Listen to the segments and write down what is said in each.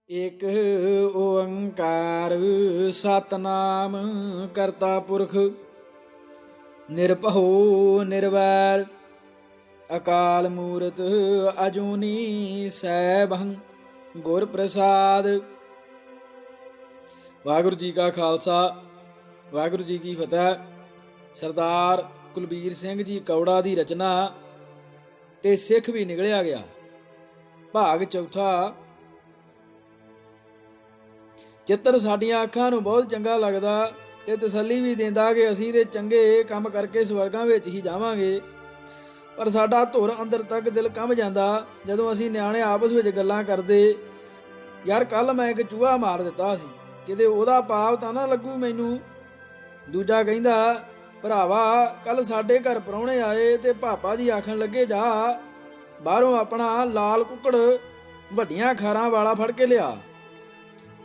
ਇਕ ਓੰਕਾਰ ਸਤਨਾਮ ਕਰਤਾ ਪੁਰਖ ਨਿਰਭਉ ਨਿਰਵੈਰ ਅਕਾਲ ਮੂਰਤ ਅਜੂਨੀ ਸੈਭੰ ਗੁਰ ਪ੍ਰਸਾਦ। ਵਾਹਿਗੁਰੂ ਜੀ ਕਾ ਖਾਲਸਾ ਵਾਹਿਗੁਰੂ ਜੀ ਕੀ ਫਤਿਹ। ਸਰਦਾਰ ਕੁਲਬੀਰ ਸਿੰਘ ਜੀ ਕੌੜਾ ਦੀ ਰਚਨਾ ਤੇ ਸਿੱਖ ਵੀ ਨਿਕਲਿਆ ਗਿਆ। ਭਾਗ ਚੌਥਾ। ਚਿੱਤਰ ਸਾਡੀਆਂ ਅੱਖਾਂ ਨੂੰ ਬਹੁਤ ਚੰਗਾ ਲੱਗਦਾ ਤੇ ਤਸੱਲੀ ਵੀ ਦਿੰਦਾ ਕਿ ਅਸੀਂ ਤੇ ਚੰਗੇ ਕੰਮ ਕਰਕੇ ਸਵਰਗਾਂ ਵਿੱਚ ਹੀ ਜਾਵਾਂਗੇ, ਪਰ ਸਾਡਾ ਧੁਰ ਅੰਦਰ ਤੱਕ ਦਿਲ ਕੰਬ ਜਾਂਦਾ ਜਦੋਂ ਅਸੀਂ ਨਿਆਣੇ ਆਪਸ ਵਿੱਚ ਗੱਲਾਂ ਕਰਦੇ, ਯਾਰ ਕੱਲ ਮੈਂ ਇੱਕ ਚੂਹਾ ਮਾਰ ਦਿੱਤਾ ਸੀ, ਕਿਤੇ ਉਹਦਾ ਪਾਪ ਤਾਂ ਨਾ ਲੱਗੂ ਮੈਨੂੰ। ਦੂਜਾ ਕਹਿੰਦਾ, ਭਰਾਵਾ ਕੱਲ ਸਾਡੇ ਘਰ ਪ੍ਰਾਹੁਣੇ ਆਏ ਤੇ ਪਾਪਾ ਜੀ ਆਖਣ ਲੱਗੇ, ਜਾ ਬਾਹਰੋਂ ਆਪਣਾ ਲਾਲ ਕੁੱਕੜ ਵੱਡੀਆਂ ਖਾਰਾਂ ਵਾਲਾ ਫੜ ਕੇ ਲਿਆ।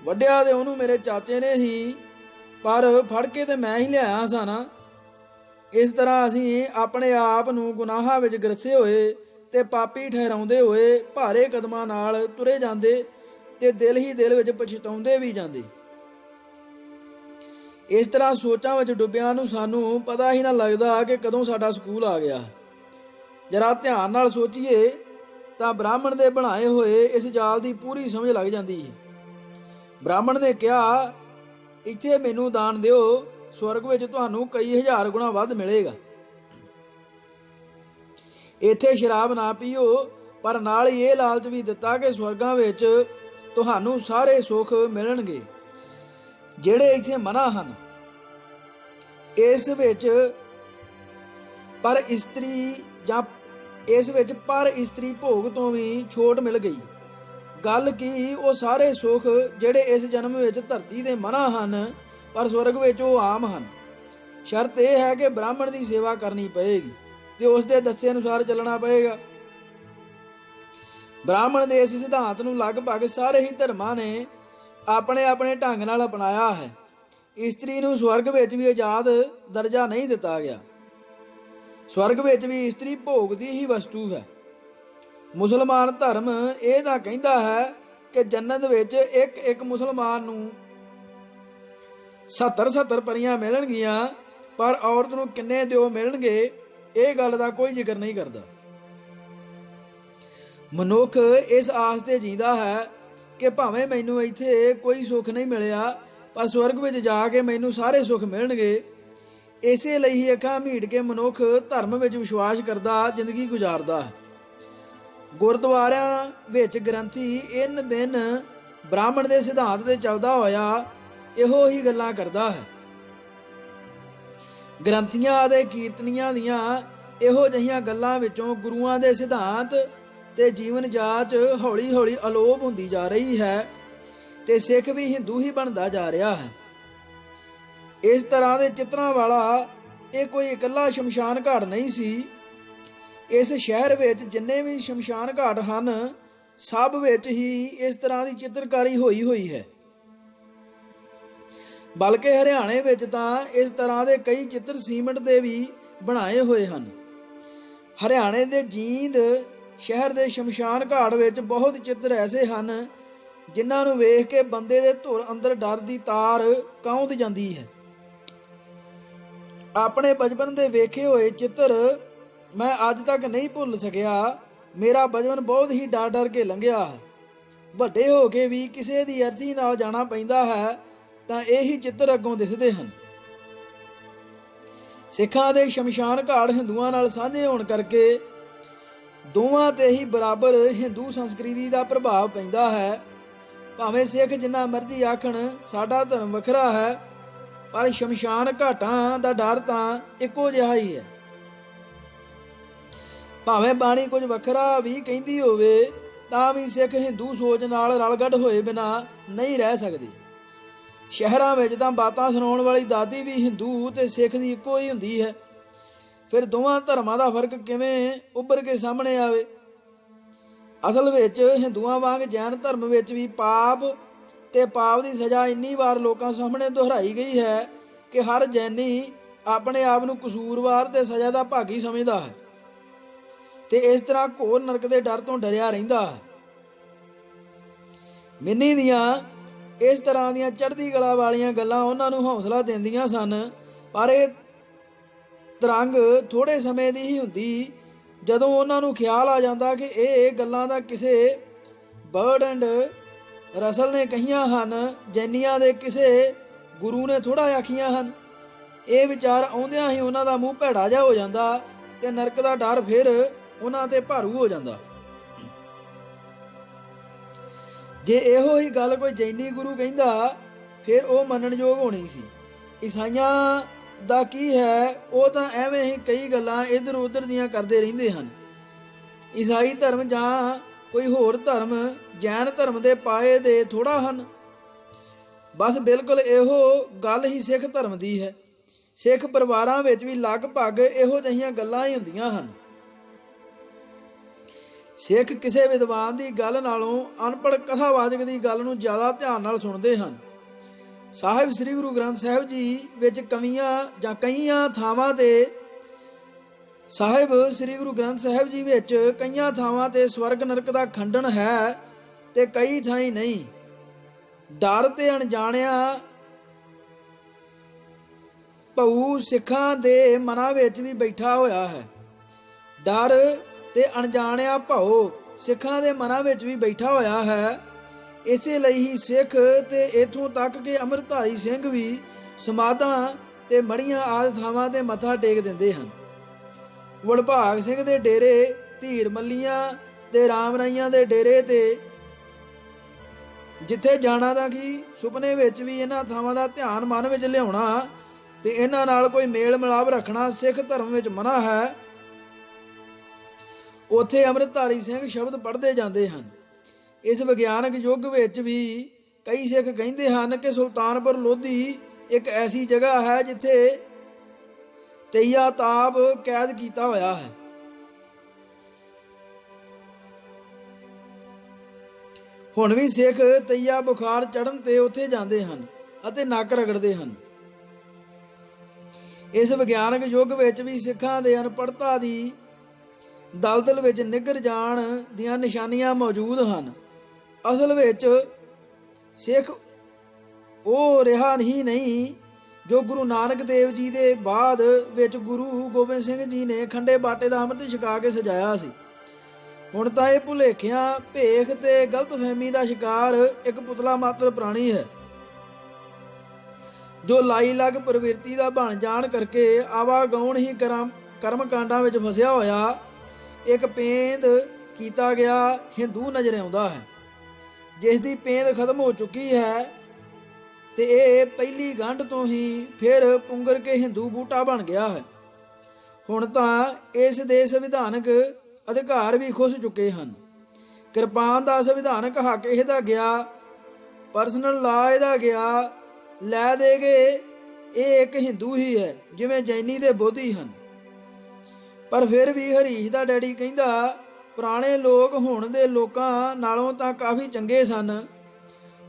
ਵੱਡਿਆ ਤੇ ਉਹਨੂੰ ਮੇਰੇ ਚਾਚੇ ਨੇ ਸੀ, ਪਰ ਫੜ ਕੇ ਤੇ ਮੈਂ ਹੀ ਲਿਆਇਆ ਸਾਂ ਨਾ। ਇਸ ਤਰ੍ਹਾਂ ਅਸੀਂ ਆਪਣੇ ਆਪ ਨੂੰ ਗੁਨਾਹਾਂ ਵਿੱਚ ਗਰਸੇ ਹੋਏ ਤੇ ਪਾਪੀ ਠਹਿਰਾਉਂਦੇ ਹੋਏ ਭਾਰੇ ਕਦਮਾਂ ਨਾਲ ਤੁਰੇ ਜਾਂਦੇ ਤੇ ਦਿਲ ਹੀ ਦਿਲ ਵਿੱਚ ਪਛਤਾਉਂਦੇ ਵੀ ਜਾਂਦੇ। ਇਸ ਤਰ੍ਹਾਂ ਸੋਚਾਂ ਵਿੱਚ ਡੁੱਬਿਆਂ ਨੂੰ ਸਾਨੂੰ ਪਤਾ ਹੀ ਨਾ ਲੱਗਦਾ ਕਿ ਕਦੋਂ ਸਾਡਾ ਸਕੂਲ ਆ ਗਿਆ। ਜਰਾ ਧਿਆਨ ਨਾਲ ਸੋਚੀਏ ਤਾਂ ਬ੍ਰਾਹਮਣ ਦੇ ਬਣਾਏ ਹੋਏ ਇਸ ਜਾਲ ਦੀ ਪੂਰੀ ਸਮਝ ਲੱਗ ਜਾਂਦੀ ਹੈ। ਬ੍ਰਾਹਮਣ ਨੇ ਕਿਹਾ, ਇੱਥੇ ਮੈਨੂੰ ਦਾਨ ਦਿਓ, ਸਵਰਗ ਵਿੱਚ ਤੁਹਾਨੂੰ ਕਈ ਹਜ਼ਾਰ ਗੁਣਾ ਵੱਧ ਮਿਲੇਗਾ। ਇੱਥੇ ਸ਼ਰਾਬ ਨਾ ਪੀਓ, ਪਰ ਨਾਲ ਹੀ ਇਹ ਲਾਲਚ ਵੀ ਦਿੱਤਾ ਕਿ ਸਵਰਗਾਂ ਵਿੱਚ ਤੁਹਾਨੂੰ ਸਾਰੇ ਸੁੱਖ ਮਿਲਣਗੇ ਜਿਹੜੇ ਇੱਥੇ ਮਨਾ ਹਨ। ਇਸ ਵਿੱਚ ਪਰ ਇਸਤਰੀ ਭੋਗ ਤੋਂ ਵੀ ਛੋਟ ਮਿਲ ਗਈ। ਗੱਲ ਕੀ, ਉਹ ਸਾਰੇ ਸੁੱਖ ਜਿਹੜੇ ਇਸ ਜਨਮ ਵਿੱਚ ਧਰਤੀ ਦੇ ਮਨਾ ਹਨ, ਪਰ ਸਵਰਗ ਵਿੱਚ ਉਹ ਆਮ ਹਨ। ਸ਼ਰਤ ਇਹ ਹੈ ਕਿ ਬ੍ਰਾਹਮਣ ਦੀ ਸੇਵਾ ਕਰਨੀ ਪਏਗੀ ਤੇ ਉਸ ਦੇ ਦੱਸੇ ਅਨੁਸਾਰ ਚੱਲਣਾ ਪਏਗਾ। ਬ੍ਰਾਹਮਣ ਦੇ ਇਸ ਸਿਧਾਂਤ ਨੂੰ ਲਗਭਗ ਸਾਰੇ ਹੀ ਧਰਮਾਂ ਨੇ ਆਪਣੇ ਆਪਣੇ ਢੰਗ ਨਾਲ ਅਪਣਾਇਆ ਹੈ। ਇਸਤਰੀ ਨੂੰ ਸਵਰਗ ਵਿੱਚ ਵੀ ਆਜ਼ਾਦ ਦਰਜਾ ਨਹੀਂ ਦਿੱਤਾ ਗਿਆ। ਸਵਰਗ ਵਿੱਚ ਵੀ ਇਸਤਰੀ ਭੋਗ ਦੀ ਹੀ ਵਸਤੂ ਹੈ। ਮੁਸਲਮਾਨ ਧਰਮ ਇਹ ਤਾਂ ਕਹਿੰਦਾ ਹੈ ਕਿ ਜੰਨਤ ਵਿੱਚ ਇੱਕ ਮੁਸਲਮਾਨ ਨੂੰ 70 ਪਰੀਆਂ ਮਿਲਣਗੀਆਂ, ਪਰ ਔਰਤ ਨੂੰ ਕਿੰਨੇ ਦਿਓ ਮਿਲਣਗੇ ਇਹ ਗੱਲ ਦਾ ਕੋਈ ਜ਼ਿਕਰ ਨਹੀਂ ਕਰਦਾ। ਮਨੁੱਖ ਇਸ ਆਸ ਤੇ ਜੀਂਦਾ ਹੈ ਕਿ ਭਾਵੇਂ ਮੈਨੂੰ ਇੱਥੇ ਕੋਈ ਸੁੱਖ ਨਹੀਂ ਮਿਲਿਆ, ਪਰ ਸਵਰਗ ਵਿੱਚ ਜਾ ਕੇ ਮੈਨੂੰ ਸਾਰੇ ਸੁੱਖ ਮਿਲਣਗੇ। ਇਸੇ ਲਈ ਹੀ ਅੱਖਾਂ ਮੀਟ ਕੇ ਮਨੁੱਖ ਧਰਮ ਵਿੱਚ ਵਿਸ਼ਵਾਸ ਕਰਦਾ ਜ਼ਿੰਦਗੀ ਗੁਜ਼ਾਰਦਾ ਹੈ। ਗੁਰਦੁਆਰਿਆਂ ਵਿੱਚ ਗ੍ਰੰਥੀ ਇਨ ਬਿਨ ਬ੍ਰਾਹਮਣ ਦੇ ਸਿਧਾਂਤ ਤੇ ਚੱਲਦਾ ਹੋਇਆ ਇਹੋ ਹੀ ਗੱਲਾਂ ਕਰਦਾ ਹੈ। ਗ੍ਰੰਥੀਆਂ ਅਤੇ ਕੀਰਤਨੀਆਂ ਦੀਆਂ ਇਹੋ ਜਿਹੀਆਂ ਗੱਲਾਂ ਵਿੱਚੋਂ ਗੁਰੂਆਂ ਦੇ ਸਿਧਾਂਤ ਤੇ ਜੀਵਨ ਜਾਚ ਹੌਲੀ ਹੌਲੀ ਅਲੋਪ ਹੁੰਦੀ ਜਾ ਰਹੀ ਹੈ ਤੇ ਸਿੱਖ ਵੀ ਹਿੰਦੂ ਹੀ ਬਣਦਾ ਜਾ ਰਿਹਾ ਹੈ। ਇਸ ਤਰ੍ਹਾਂ ਦੇ ਚਿੱਤਰਾਂ ਵਾਲਾ ਇਹ ਕੋਈ ਇਕੱਲਾ ਸ਼ਮਸ਼ਾਨ ਘਾਟ ਨਹੀਂ ਸੀ। ਇਸ ਸ਼ਹਿਰ ਵਿੱਚ ਜਿੰਨੇ ਵੀ ਸ਼ਮਸ਼ਾਨ ਘਾਟ ਹਨ, ਸਭ ਵਿੱਚ ਹੀ ਇਸ ਤਰ੍ਹਾਂ ਦੀ ਚਿੱਤਰਕਾਰੀ ਹੋਈ ਹੈ। ਬਲਕਿ ਹਰਿਆਣੇ ਵਿੱਚ ਤਾਂ ਇਸ ਤਰ੍ਹਾਂ ਦੇ ਕਈ ਚਿੱਤਰ ਸੀਮੈਂਟ ਦੇ ਵੀ ਬਣਾਏ ਹੋਏ ਹਨ। ਹਰਿਆਣੇ ਦੇ ਜੀਂਦ ਸ਼ਹਿਰ ਦੇ ਸ਼ਮਸ਼ਾਨ ਘਾਟ ਵਿੱਚ ਬਹੁਤ ਚਿੱਤਰ ਐਸੇ ਹਨ ਜਿਨ੍ਹਾਂ ਨੂੰ ਵੇਖ ਕੇ ਬੰਦੇ ਦੇ ਧੁਰ ਅੰਦਰ ਡਰ ਦੀ ਤਾਰ ਕਾਉਂਦ ਜਾਂਦੀ ਹੈ। ਆਪਣੇ ਬਚਪਨ ਦੇ ਵੇਖੇ ਹੋਏ ਚਿੱਤਰ ਮੈਂ ਅੱਜ ਤੱਕ ਨਹੀਂ ਭੁੱਲ ਸਕਿਆ। ਮੇਰਾ ਬਚਪਨ ਬਹੁਤ ਹੀ ਡਰ ਕੇ ਲੰਘਿਆ ਹੈ। ਵੱਡੇ ਹੋ ਕੇ ਵੀ ਕਿਸੇ ਦੀ ਅਰਥੀ ਨਾਲ ਜਾਣਾ ਪੈਂਦਾ ਹੈ ਤਾਂ ਇਹੀ ਚਿੱਤਰ ਅੱਗੋਂ ਦਿਸਦੇ ਹਨ। ਸਿੱਖਾਂ ਦੇ ਸ਼ਮਸ਼ਾਨ ਘਾਟ ਹਿੰਦੂਆਂ ਨਾਲ ਸਾਂਝੇ ਹੋਣ ਕਰਕੇ ਦੋਵਾਂ ਤੇ ਹੀ ਬਰਾਬਰ ਹਿੰਦੂ ਸੰਸਕ੍ਰਿਤੀ ਦਾ ਪ੍ਰਭਾਵ ਪੈਂਦਾ ਹੈ। ਭਾਵੇਂ ਸਿੱਖ ਜਿੰਨਾ ਮਰਜ਼ੀ ਆਖਣ ਸਾਡਾ ਧਰਮ ਵੱਖਰਾ ਹੈ, ਪਰ ਸ਼ਮਸ਼ਾਨ ਘਾਟਾਂ ਦਾ ਡਰ ਤਾਂ ਇੱਕੋ ਜਿਹਾ ਹੀ ਹੈ। ਭਾਵੇਂ ਬਾਣੀ ਕੁਝ ਵੱਖਰਾ ਵੀ ਕਹਿੰਦੀ ਹੋਵੇ ਤਾਂ ਵੀ ਸਿੱਖ ਹਿੰਦੂ ਸੋਚ ਨਾਲ ਰਲਗੱਡ ਹੋਏ ਬਿਨਾਂ ਨਹੀਂ ਰਹਿ ਸਕਦੇ। ਸ਼ਹਿਰਾਂ ਵਿੱਚ ਤਾਂ ਬਾਤਾਂ ਸੁਣਾਉਣ ਵਾਲੀ ਦਾਦੀ ਵੀ ਹਿੰਦੂ ਤੇ ਸਿੱਖ ਦੀ ਇੱਕੋ ਹੀ ਹੁੰਦੀ ਹੈ। ਫਿਰ ਦੋਵਾਂ ਧਰਮਾਂ ਦਾ ਫਰਕ ਕਿਵੇਂ ਉੱਭਰ ਕੇ ਸਾਹਮਣੇ ਆਵੇ? ਅਸਲ ਵਿੱਚ ਹਿੰਦੂਆਂ ਵਾਂਗ ਜੈਨ ਧਰਮ ਵਿੱਚ ਵੀ ਪਾਪ ਤੇ ਪਾਪ ਦੀ ਸਜ਼ਾ ਇੰਨੀ ਵਾਰ ਲੋਕਾਂ ਸਾਹਮਣੇ ਦੁਹਰਾਈ ਗਈ ਹੈ ਕਿ ਹਰ ਜੈਨੀ ਆਪਣੇ ਆਪ ਨੂੰ ਕਸੂਰਵਾਰ ਤੇ ਸਜ਼ਾ ਦਾ ਭਾਗੀ ਸਮਝਦਾ ਹੈ ਤੇ ਇਸ ਤਰ੍ਹਾਂ ਘੋਰ ਨਰਕ ਦੇ ਡਰ ਤੋਂ ਡਰਿਆ ਰਹਿੰਦਾ ਹੈ। ਮਿੰਨੀ ਦੀਆਂ ਇਸ ਤਰ੍ਹਾਂ ਦੀਆਂ ਚੜ੍ਹਦੀ ਕਲਾ ਵਾਲੀਆਂ ਗੱਲਾਂ ਉਹਨਾਂ ਨੂੰ ਹੌਸਲਾ ਦਿੰਦੀਆਂ ਸਨ, ਪਰ ਇਹ ਤਰੰਗ ਥੋੜ੍ਹੇ ਸਮੇਂ ਦੀ ਹੀ ਹੁੰਦੀ। ਜਦੋਂ ਉਹਨਾਂ ਨੂੰ ਖਿਆਲ ਆ ਜਾਂਦਾ ਕਿ ਇਹ ਗੱਲਾਂ ਦਾ ਕਿਸੇ ਬਰਡ ਐਂਡ ਰਸਲ ਨੇ ਕਹੀਆਂ ਹਨ, ਜੈਨੀਆਂ ਦੇ ਕਿਸੇ ਗੁਰੂ ਨੇ ਥੋੜ੍ਹਾ ਆਖੀਆਂ ਹਨ, ਇਹ ਵਿਚਾਰ ਆਉਂਦਿਆਂ ਹੀ ਉਹਨਾਂ ਦਾ ਮੂੰਹ ਭੈੜਾ ਜਿਹਾ ਹੋ ਜਾਂਦਾ ਤੇ ਨਰਕ ਦਾ ਡਰ ਫਿਰ ਉਹਨਾਂ ਤੇ ਭਾਰੂ ਹੋ ਜਾਂਦਾ। ਜੇ ਇਹੋ ਹੀ ਗੱਲ ਕੋਈ ਜੈਨੀ ਗੁਰੂ ਕਹਿੰਦਾ ਫਿਰ ਉਹ ਮੰਨਣਯੋਗ ਹੋਣੀ ਸੀ। ਈਸਾਈਆਂ ਦਾ ਕੀ ਹੈ, ਉਹ ਤਾਂ ਐਵੇਂ ਹੀ ਕਈ ਗੱਲਾਂ ਇੱਧਰ ਉੱਧਰ ਦੀਆਂ ਕਰਦੇ ਰਹਿੰਦੇ ਹਨ। ਈਸਾਈ ਧਰਮ ਜਾਂ ਕੋਈ ਹੋਰ ਧਰਮ ਜੈਨ ਧਰਮ ਦੇ ਪਾਏ ਦੇ ਥੋੜ੍ਹਾ ਹਨ। ਬਸ ਬਿਲਕੁਲ ਇਹੋ ਗੱਲ ਹੀ ਸਿੱਖ ਧਰਮ ਦੀ ਹੈ। ਸਿੱਖ ਪਰਿਵਾਰਾਂ ਵਿੱਚ ਵੀ ਲਗਭਗ ਇਹੋ ਜਿਹੀਆਂ ਗੱਲਾਂ ਹੀ ਹੁੰਦੀਆਂ ਹਨ। ਸਿੱਖ ਕਿਸੇ ਵਿਦਵਾਨ ਦੀ ਗੱਲ ਨਾਲੋਂ ਅਨਪੜ੍ਹ ਕਥਾਵਾਚਕ ਦੀ ਗੱਲ ਨੂੰ ਜ਼ਿਆਦਾ ਧਿਆਨ ਨਾਲ ਸੁਣਦੇ ਹਨ। ਸਾਹਿਬ ਸ੍ਰੀ ਗੁਰੂ ਗ੍ਰੰਥ ਸਾਹਿਬ ਜੀ ਵਿੱਚ ਕਈਆਂ ਥਾਵਾਂ ਤੇ ਸਵਰਗ ਨਰਕ ਦਾ ਖੰਡਨ ਹੈ ਤੇ ਕਈ ਥਾਈਂ ਨਹੀਂ। ਡਰ ਤੇ ਅਣਜਾਣਿਆ ਭਊ ਸਿੱਖਾਂ ਦੇ ਮਨਾਂ ਵਿੱਚ ਵੀ ਬੈਠਾ ਹੋਇਆ ਹੈ। ਡਰ ਤੇ ਅਣਜਾਣਿਆ ਭਉ ਸਿੱਖਾਂ ਦੇ ਮਨਾਂ ਵਿੱਚ ਵੀ ਬੈਠਾ ਹੋਇਆ ਹੈ। ਇਸੇ ਲਈ ਹੀ ਸਿੱਖ ਤੇ ਇਥੋਂ ਤੱਕ ਕਿ ਅੰਮ੍ਰਿਤਧਾਰੀ ਸਿੰਘ ਵੀ ਸਮਾਧਾਂ ਤੇ ਮੜੀਆਂ ਆਦਿ ਥਾਵਾਂ ਤੇ ਮੱਥਾ ਟੇਕ ਦਿੰਦੇ ਹਨ। ਵਡਭਾਗ ਸਿੰਘ ਦੇ ਡੇਰੇ, ਧੀਰ ਮੱਲੀਆਂ ਤੇ ਰਾਮ ਰਾਈਆਂ ਦੇ ਡੇਰੇ ਤੇ ਜਿੱਥੇ ਜਾਣਾ ਤਾਂ ਕਿ ਸੁਪਨੇ ਵਿੱਚ ਵੀ ਇਹਨਾਂ ਥਾਵਾਂ ਦਾ ਧਿਆਨ ਮਨ ਵਿੱਚ ਲਿਆਉਣਾ ਤੇ ਇਹਨਾਂ ਨਾਲ ਕੋਈ ਮੇਲ ਮਿਲਾਪ ਰੱਖਣਾ ਸਿੱਖ ਧਰਮ ਵਿੱਚ ਮਨ੍ਹਾ ਹੈ। ਉੱਥੇ ਅੰਮ੍ਰਿਤਧਾਰੀ ਸਿੰਘ ਸ਼ਬਦ ਪੜ੍ਹਦੇ ਜਾਂਦੇ ਹਨ। ਇਸ ਵਿਗਿਆਨਕ ਯੁੱਗ ਵਿੱਚ ਵੀ ਕਈ ਸਿੱਖ ਕਹਿੰਦੇ ਹਨ ਕਿ ਸੁਲਤਾਨਪੁਰ ਲੋਧੀ ਇੱਕ ਐਸੀ ਜਗ੍ਹਾ ਹੈ ਜਿੱਥੇ ਤਈਆ ਤਾਪ ਕੈਦ ਕੀਤਾ ਹੋਇਆ ਹੈ। ਹੁਣ ਵੀ ਸਿੱਖ ਤਈਆ ਬੁਖਾਰ ਚੜ੍ਹਨ ਤੇ ਉੱਥੇ ਜਾਂਦੇ ਹਨ ਅਤੇ ਨੱਕ ਰਗੜਦੇ ਹਨ। ਇਸ ਵਿਗਿਆਨਕ ਯੁੱਗ ਵਿੱਚ ਵੀ ਸਿੱਖਾਂ ਦੇ ਅਨਪੜ੍ਹਤਾ ਦੀ ਦਲਦਲ ਵਿੱਚ ਨਿੱਘਰ ਜਾਣ ਦੀਆਂ ਨਿਸ਼ਾਨੀਆਂ ਮੌਜੂਦ ਹਨ। ਅਸਲ ਵਿੱਚ ਸਿੱਖ ਉਹ ਰਿਹਾ ਹੀ ਨਹੀਂ ਜੋ ਗੁਰੂ ਨਾਨਕ ਦੇਵ ਜੀ ਦੇ ਬਾਅਦ ਵਿੱਚ ਗੁਰੂ ਗੋਬਿੰਦ ਸਿੰਘ ਜੀ ਨੇ ਖੰਡੇ ਬਾਟੇ ਦਾ ਅੰਮ੍ਰਿਤ ਛਕਾ ਕੇ ਸਜਾਇਆ ਸੀ। ਹੁਣ ਤਾਂ ਇਹ ਭੁਲੇਖਿਆਂ, ਭੇਖ ਤੇ ਗਲਤਫਹਿਮੀ ਦਾ ਸ਼ਿਕਾਰ ਇੱਕ ਪੁਤਲਾ ਮਾਤਰ ਪ੍ਰਾਣੀ ਹੈ ਜੋ ਲਾਈ ਲੱਗ ਪ੍ਰਵਿਰਤੀ ਦਾ ਬਣ ਜਾਣ ਕਰਕੇ ਆਵਾਗਾਉਣ ਹੀ ਕਰਮ ਕਾਂਡਾਂ ਵਿੱਚ ਫਸਿਆ ਹੋਇਆ ਇੱਕ ਪੇਂਦ ਕੀਤਾ ਗਿਆ ਹਿੰਦੂ ਨਜ਼ਰ ਆਉਂਦਾ ਹੈ, ਜਿਸ ਦੀ ਪੇਂਦ ਖਤਮ ਹੋ ਚੁੱਕੀ ਹੈ ਤੇ ਇਹ ਪਹਿਲੀ ਗੰਢ ਤੋਂ ਹੀ ਫਿਰ ਪੁੰਗਰ ਕੇ ਹਿੰਦੂ ਬੂਟਾ ਬਣ ਗਿਆ ਹੈ। ਹੁਣ ਤਾਂ ਇਸ ਦੇ ਸੰਵਿਧਾਨਕ ਅਧਿਕਾਰ ਵੀ ਖੁੱਸ ਚੁੱਕੇ ਹਨ। ਕਿਰਪਾਨ ਦਾ ਸੰਵਿਧਾਨਕ ਹੱਕ ਇਹਦਾ ਗਿਆ, ਪਰਸਨਲ ਲਾ ਇਹਦਾ ਗਿਆ, ਲੈ ਦੇ ਗਏ ਇਹ ਇੱਕ ਹਿੰਦੂ ਹੀ ਹੈ ਜਿਵੇਂ ਜੈਨੀ ਦੇ ਬੋਧੀ ਹਨ। ਪਰ ਫਿਰ ਵੀ ਹਰੀਸ਼ ਦਾ ਡੈਡੀ ਕਹਿੰਦਾ ਪੁਰਾਣੇ ਲੋਕ ਹੁਣ ਦੇ ਲੋਕਾਂ ਨਾਲੋਂ ਤਾਂ ਕਾਫੀ ਚੰਗੇ ਸਨ।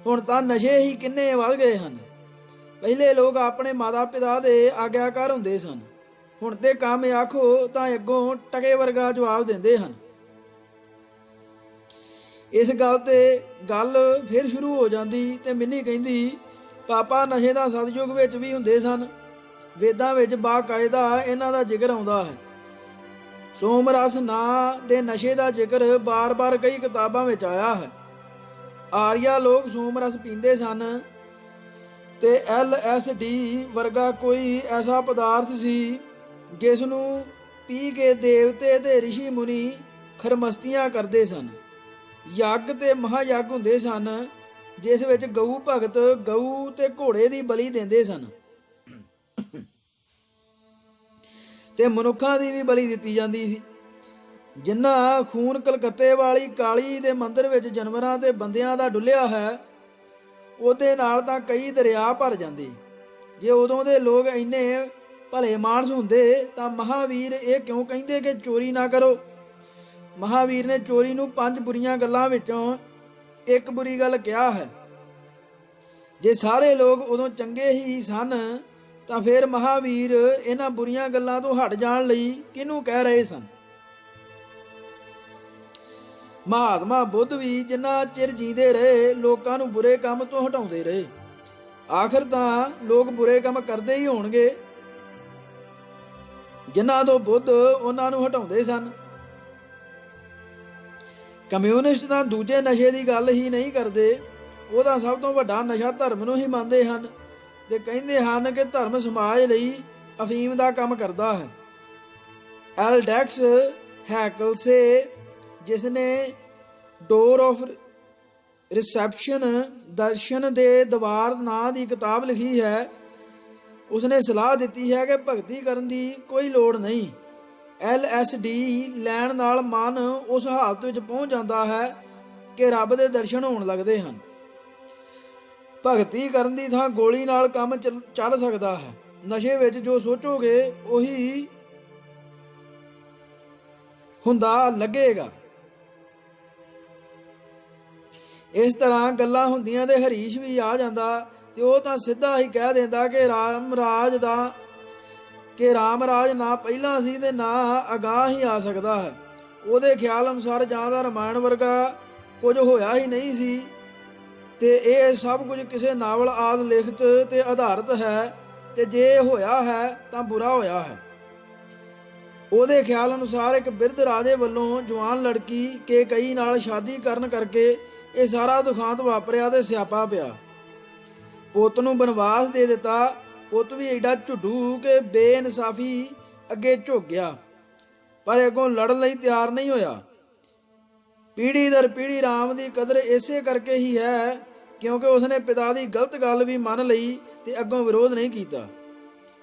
ਹੁਣ ਤਾਂ ਨਸ਼ੇ ਹੀ ਕਿੰਨੇ ਵੱਧ ਗਏ ਹਨ। ਪਹਿਲੇ ਲੋਕ ਆਪਣੇ ਮਾਤਾ ਪਿਤਾ ਦੇ ਆਗਿਆਕਾਰ ਹੁੰਦੇ ਸਨ, ਹੁਣ ਤੇ ਕੰਮ ਆਖੋ ਤਾਂ ਅੱਗੋਂ ਟਕੇ ਵਰਗਾ ਜਵਾਬ ਦਿੰਦੇ ਹਨ। ਇਸ ਗੱਲ ਤੇ ਗੱਲ ਫਿਰ ਸ਼ੁਰੂ ਹੋ ਜਾਂਦੀ ਤੇ ਮਿੰਨੀ ਕਹਿੰਦੀ ਪਾਪਾ ਨਸ਼ੇ ਦਾ ਸਤਯੁਗ ਵਿੱਚ ਵੀ ਹੁੰਦੇ ਸਨ। ਵੇਦਾਂ ਵਿੱਚ ਬਾਕਾਇਦਾ ਇਹਨਾਂ ਦਾ ਜ਼ਿਕਰ ਆਉਂਦਾ ਹੈ। ਸੋਮਰਸ ਨਾਂ ਦੇ ਨਸ਼ੇ ਦਾ ਜ਼ਿਕਰ ਬਾਰ-ਬਾਰ ਕਈ ਕਿਤਾਬਾਂ ਵਿੱਚ ਆਇਆ ਹੈ। ਆਰੀਆ ਲੋਕ ਸੋਮਰਸ ਪੀਂਦੇ ਸਨ ਤੇ LSD ਵਰਗਾ ਕੋਈ ਐਸਾ ਪਦਾਰਥ ਸੀ ਜਿਸ ਨੂੰ ਪੀ ਕੇ ਦੇਵਤੇ ਤੇ ਰਿਸ਼ੀ ਮੁਨੀ ਖਰਮਸਤੀਆਂ ਕਰਦੇ ਸਨ। ਯੱਗ ਤੇ ਮਹਾਯੱਗ ਹੁੰਦੇ ਸਨ ਜਿਸ ਵਿੱਚ ਗਊ ਭਗਤ ਗਊ ਤੇ ਘੋੜੇ ਦੀ ਬਲੀ ਦਿੰਦੇ ਸਨ ਤੇ ਮਨੁੱਖਾਂ ਦੀ ਵੀ ਬਲੀ ਦਿੱਤੀ ਜਾਂਦੀ ਸੀ। ਜਿੰਨਾ ਖੂਨ ਕਲਕੱਤੇ ਵਾਲੀ ਕਾਲੀ ਦੇ ਮੰਦਿਰ ਵਿੱਚ ਜਾਨਵਰਾਂ ਤੇ ਬੰਦਿਆਂ ਦਾ ਡੁੱਲਿਆ ਹੈ, ਉਹਦੇ ਨਾਲ ਤਾਂ ਕਈ ਦਰਿਆ ਭਰ ਜਾਂਦੇ। ਜੇ ਉਦੋਂ ਦੇ ਲੋਕ ਇੰਨੇ ਭਲੇ ਮਾਨਸ ਹੁੰਦੇ ਤਾਂ ਮਹਾਵੀਰ ਇਹ ਕਿਉਂ ਕਹਿੰਦੇ ਕਿ ਚੋਰੀ ਨਾ ਕਰੋ। ਮਹਾਵੀਰ ਨੇ ਚੋਰੀ ਨੂੰ 5 ਬੁਰੀਆਂ ਗੱਲਾਂ ਵਿੱਚੋਂ ਇੱਕ ਬੁਰੀ ਗੱਲ ਕਿਹਾ ਹੈ। ਜੇ ਸਾਰੇ ਲੋਕ ਉਦੋਂ ਚੰਗੇ ਹੀ ਸਨ ਤਾਂ ਫਿਰ ਮਹਾਵੀਰ ਇਹਨਾਂ ਬੁਰੀਆਂ ਗੱਲਾਂ ਤੋਂ ਹਟ ਜਾਣ ਲਈ ਕਿਹਨੂੰ ਕਹਿ ਰਹੇ ਸਨ। ਮਹਾਤਮਾ ਬੁੱਧ ਵੀ ਜਿੰਨਾ ਚਿਰ ਜੀਂਦੇ ਰਹੇ ਲੋਕਾਂ ਨੂੰ ਬੁਰੇ ਕੰਮ ਤੋਂ ਹਟਾਉਂਦੇ ਰਹੇ। ਆਖਰ ਤਾਂ ਲੋਕ ਬੁਰੇ ਕੰਮ ਕਰਦੇ ਹੀ ਹੋਣਗੇ ਜਿਨ੍ਹਾਂ ਤੋਂ ਬੁੱਧ ਉਹਨਾਂ ਨੂੰ ਹਟਾਉਂਦੇ ਸਨ। ਕਮਿਊਨਿਸਟ ਤਾਂ ਦੂਜੇ ਨਸ਼ੇ ਦੀ ਗੱਲ ਹੀ ਨਹੀਂ ਕਰਦੇ, ਉਹ ਤਾਂ ਸਭ ਤੋਂ ਵੱਡਾ ਨਸ਼ਾ ਧਰਮ ਨੂੰ ਹੀ ਮੰਨਦੇ ਹਨ ਤੇ ਕਹਿੰਦੇ ਹਨ ਕਿ ਧਰਮ ਸਮਾਜ ਲਈ ਅਫੀਮ ਦਾ ਕੰਮ ਕਰਦਾ ਹੈ। ਐਲਡੈਕਸ ਹੈਕਲਸੇ, ਜਿਸ ਨੇ ਡੋਰ ਆਫ ਰਿਸੈਪਸ਼ਨ ਦਰਸ਼ਨ ਦੇ ਦੀਵਾਰ ਨਾਂ ਦੀ ਕਿਤਾਬ ਲਿਖੀ ਹੈ, ਉਸਨੇ ਸਲਾਹ ਦਿੱਤੀ ਹੈ ਕਿ ਭਗਤੀ ਕਰਨ ਦੀ ਕੋਈ ਲੋੜ ਨਹੀਂ। LSD ਲੈਣ ਨਾਲ ਮਨ ਉਸ ਹਾਲਤ ਵਿੱਚ ਪਹੁੰਚ ਜਾਂਦਾ ਹੈ ਕਿ ਰੱਬ ਦੇ ਦਰਸ਼ਨ ਹੋਣ ਲੱਗਦੇ ਹਨ। ਭਗਤੀ ਕਰਨ ਦੀ ਥਾਂ ਗੋਲੀ ਨਾਲ ਕੰਮ ਚੱਲ ਸਕਦਾ ਹੈ। ਨਸ਼ੇ ਵਿੱਚ ਜੋ ਸੋਚੋਗੇ ਉਹੀ ਹੁੰਦਾ ਲੱਗੇਗਾ। ਇਸ ਤਰ੍ਹਾਂ ਗੱਲਾਂ ਹੁੰਦੀਆਂ ਤੇ ਹਰੀਸ਼ ਵੀ ਆ ਜਾਂਦਾ ਤੇ ਉਹ ਤਾਂ ਸਿੱਧਾ ਹੀ ਕਹਿ ਦਿੰਦਾ ਕਿ ਰਾਮ ਰਾਜ ਨਾ ਪਹਿਲਾਂ ਸੀ ਤੇ ਨਾ ਅਗਾਂਹ ਹੀ ਆ ਸਕਦਾ ਹੈ। ਉਹਦੇ ਖਿਆਲ ਅਨੁਸਾਰ ਜਾਂ ਤਾਂ ਰਾਮਾਇਣ ਵਰਗਾ ਕੁਝ ਹੋਇਆ ਹੀ ਨਹੀਂ ਸੀ ਤੇ ਇਹ ਸਭ ਕੁਝ ਕਿਸੇ ਨਾਵਲ ਆਦਿ ਲਿਖਤ ਤੇ ਆਧਾਰਿਤ ਹੈ, ਤੇ ਜੇ ਹੋਇਆ ਹੈ ਤਾਂ ਬੁਰਾ ਹੋਇਆ ਹੈ। ਉਹਦੇ ਖਿਆਲ ਅਨੁਸਾਰ ਇੱਕ ਬਿਰਧ ਰਾਜੇ ਵੱਲੋਂ ਜਵਾਨ ਲੜਕੀ ਕੇਕਈ ਨਾਲ ਸ਼ਾਦੀ ਕਰਨ ਕਰਕੇ ਇਹ ਸਾਰਾ ਦੁਖਾਂਤ ਵਾਪਰਿਆ ਤੇ ਸਿਆਪਾ ਪਿਆ। ਪੁੱਤ ਨੂੰ ਬਨਵਾਸ ਦੇ ਦਿੱਤਾ। ਪੁੱਤ ਵੀ ਐਡਾ ਝੁੱਡੂ ਕਿ ਬੇਇਨਸਾਫੀ ਅੱਗੇ ਝੁਕ ਗਿਆ, ਪਰ ਅੱਗੋਂ ਲੜਨ ਲਈ ਤਿਆਰ ਨਹੀਂ ਹੋਇਆ। ਪੀੜ੍ਹੀ ਦਰ ਪੀੜ੍ਹੀ ਰਾਮ ਦੀ ਕਦਰ ਇਸੇ ਕਰਕੇ ਹੀ ਹੈ ਕਿਉਂਕਿ ਉਸਨੇ ਪਿਤਾ ਦੀ ਗਲਤ ਗੱਲ ਵੀ ਮੰਨ ਲਈ ਤੇ ਅੱਗੋਂ ਵਿਰੋਧ ਨਹੀਂ ਕੀਤਾ।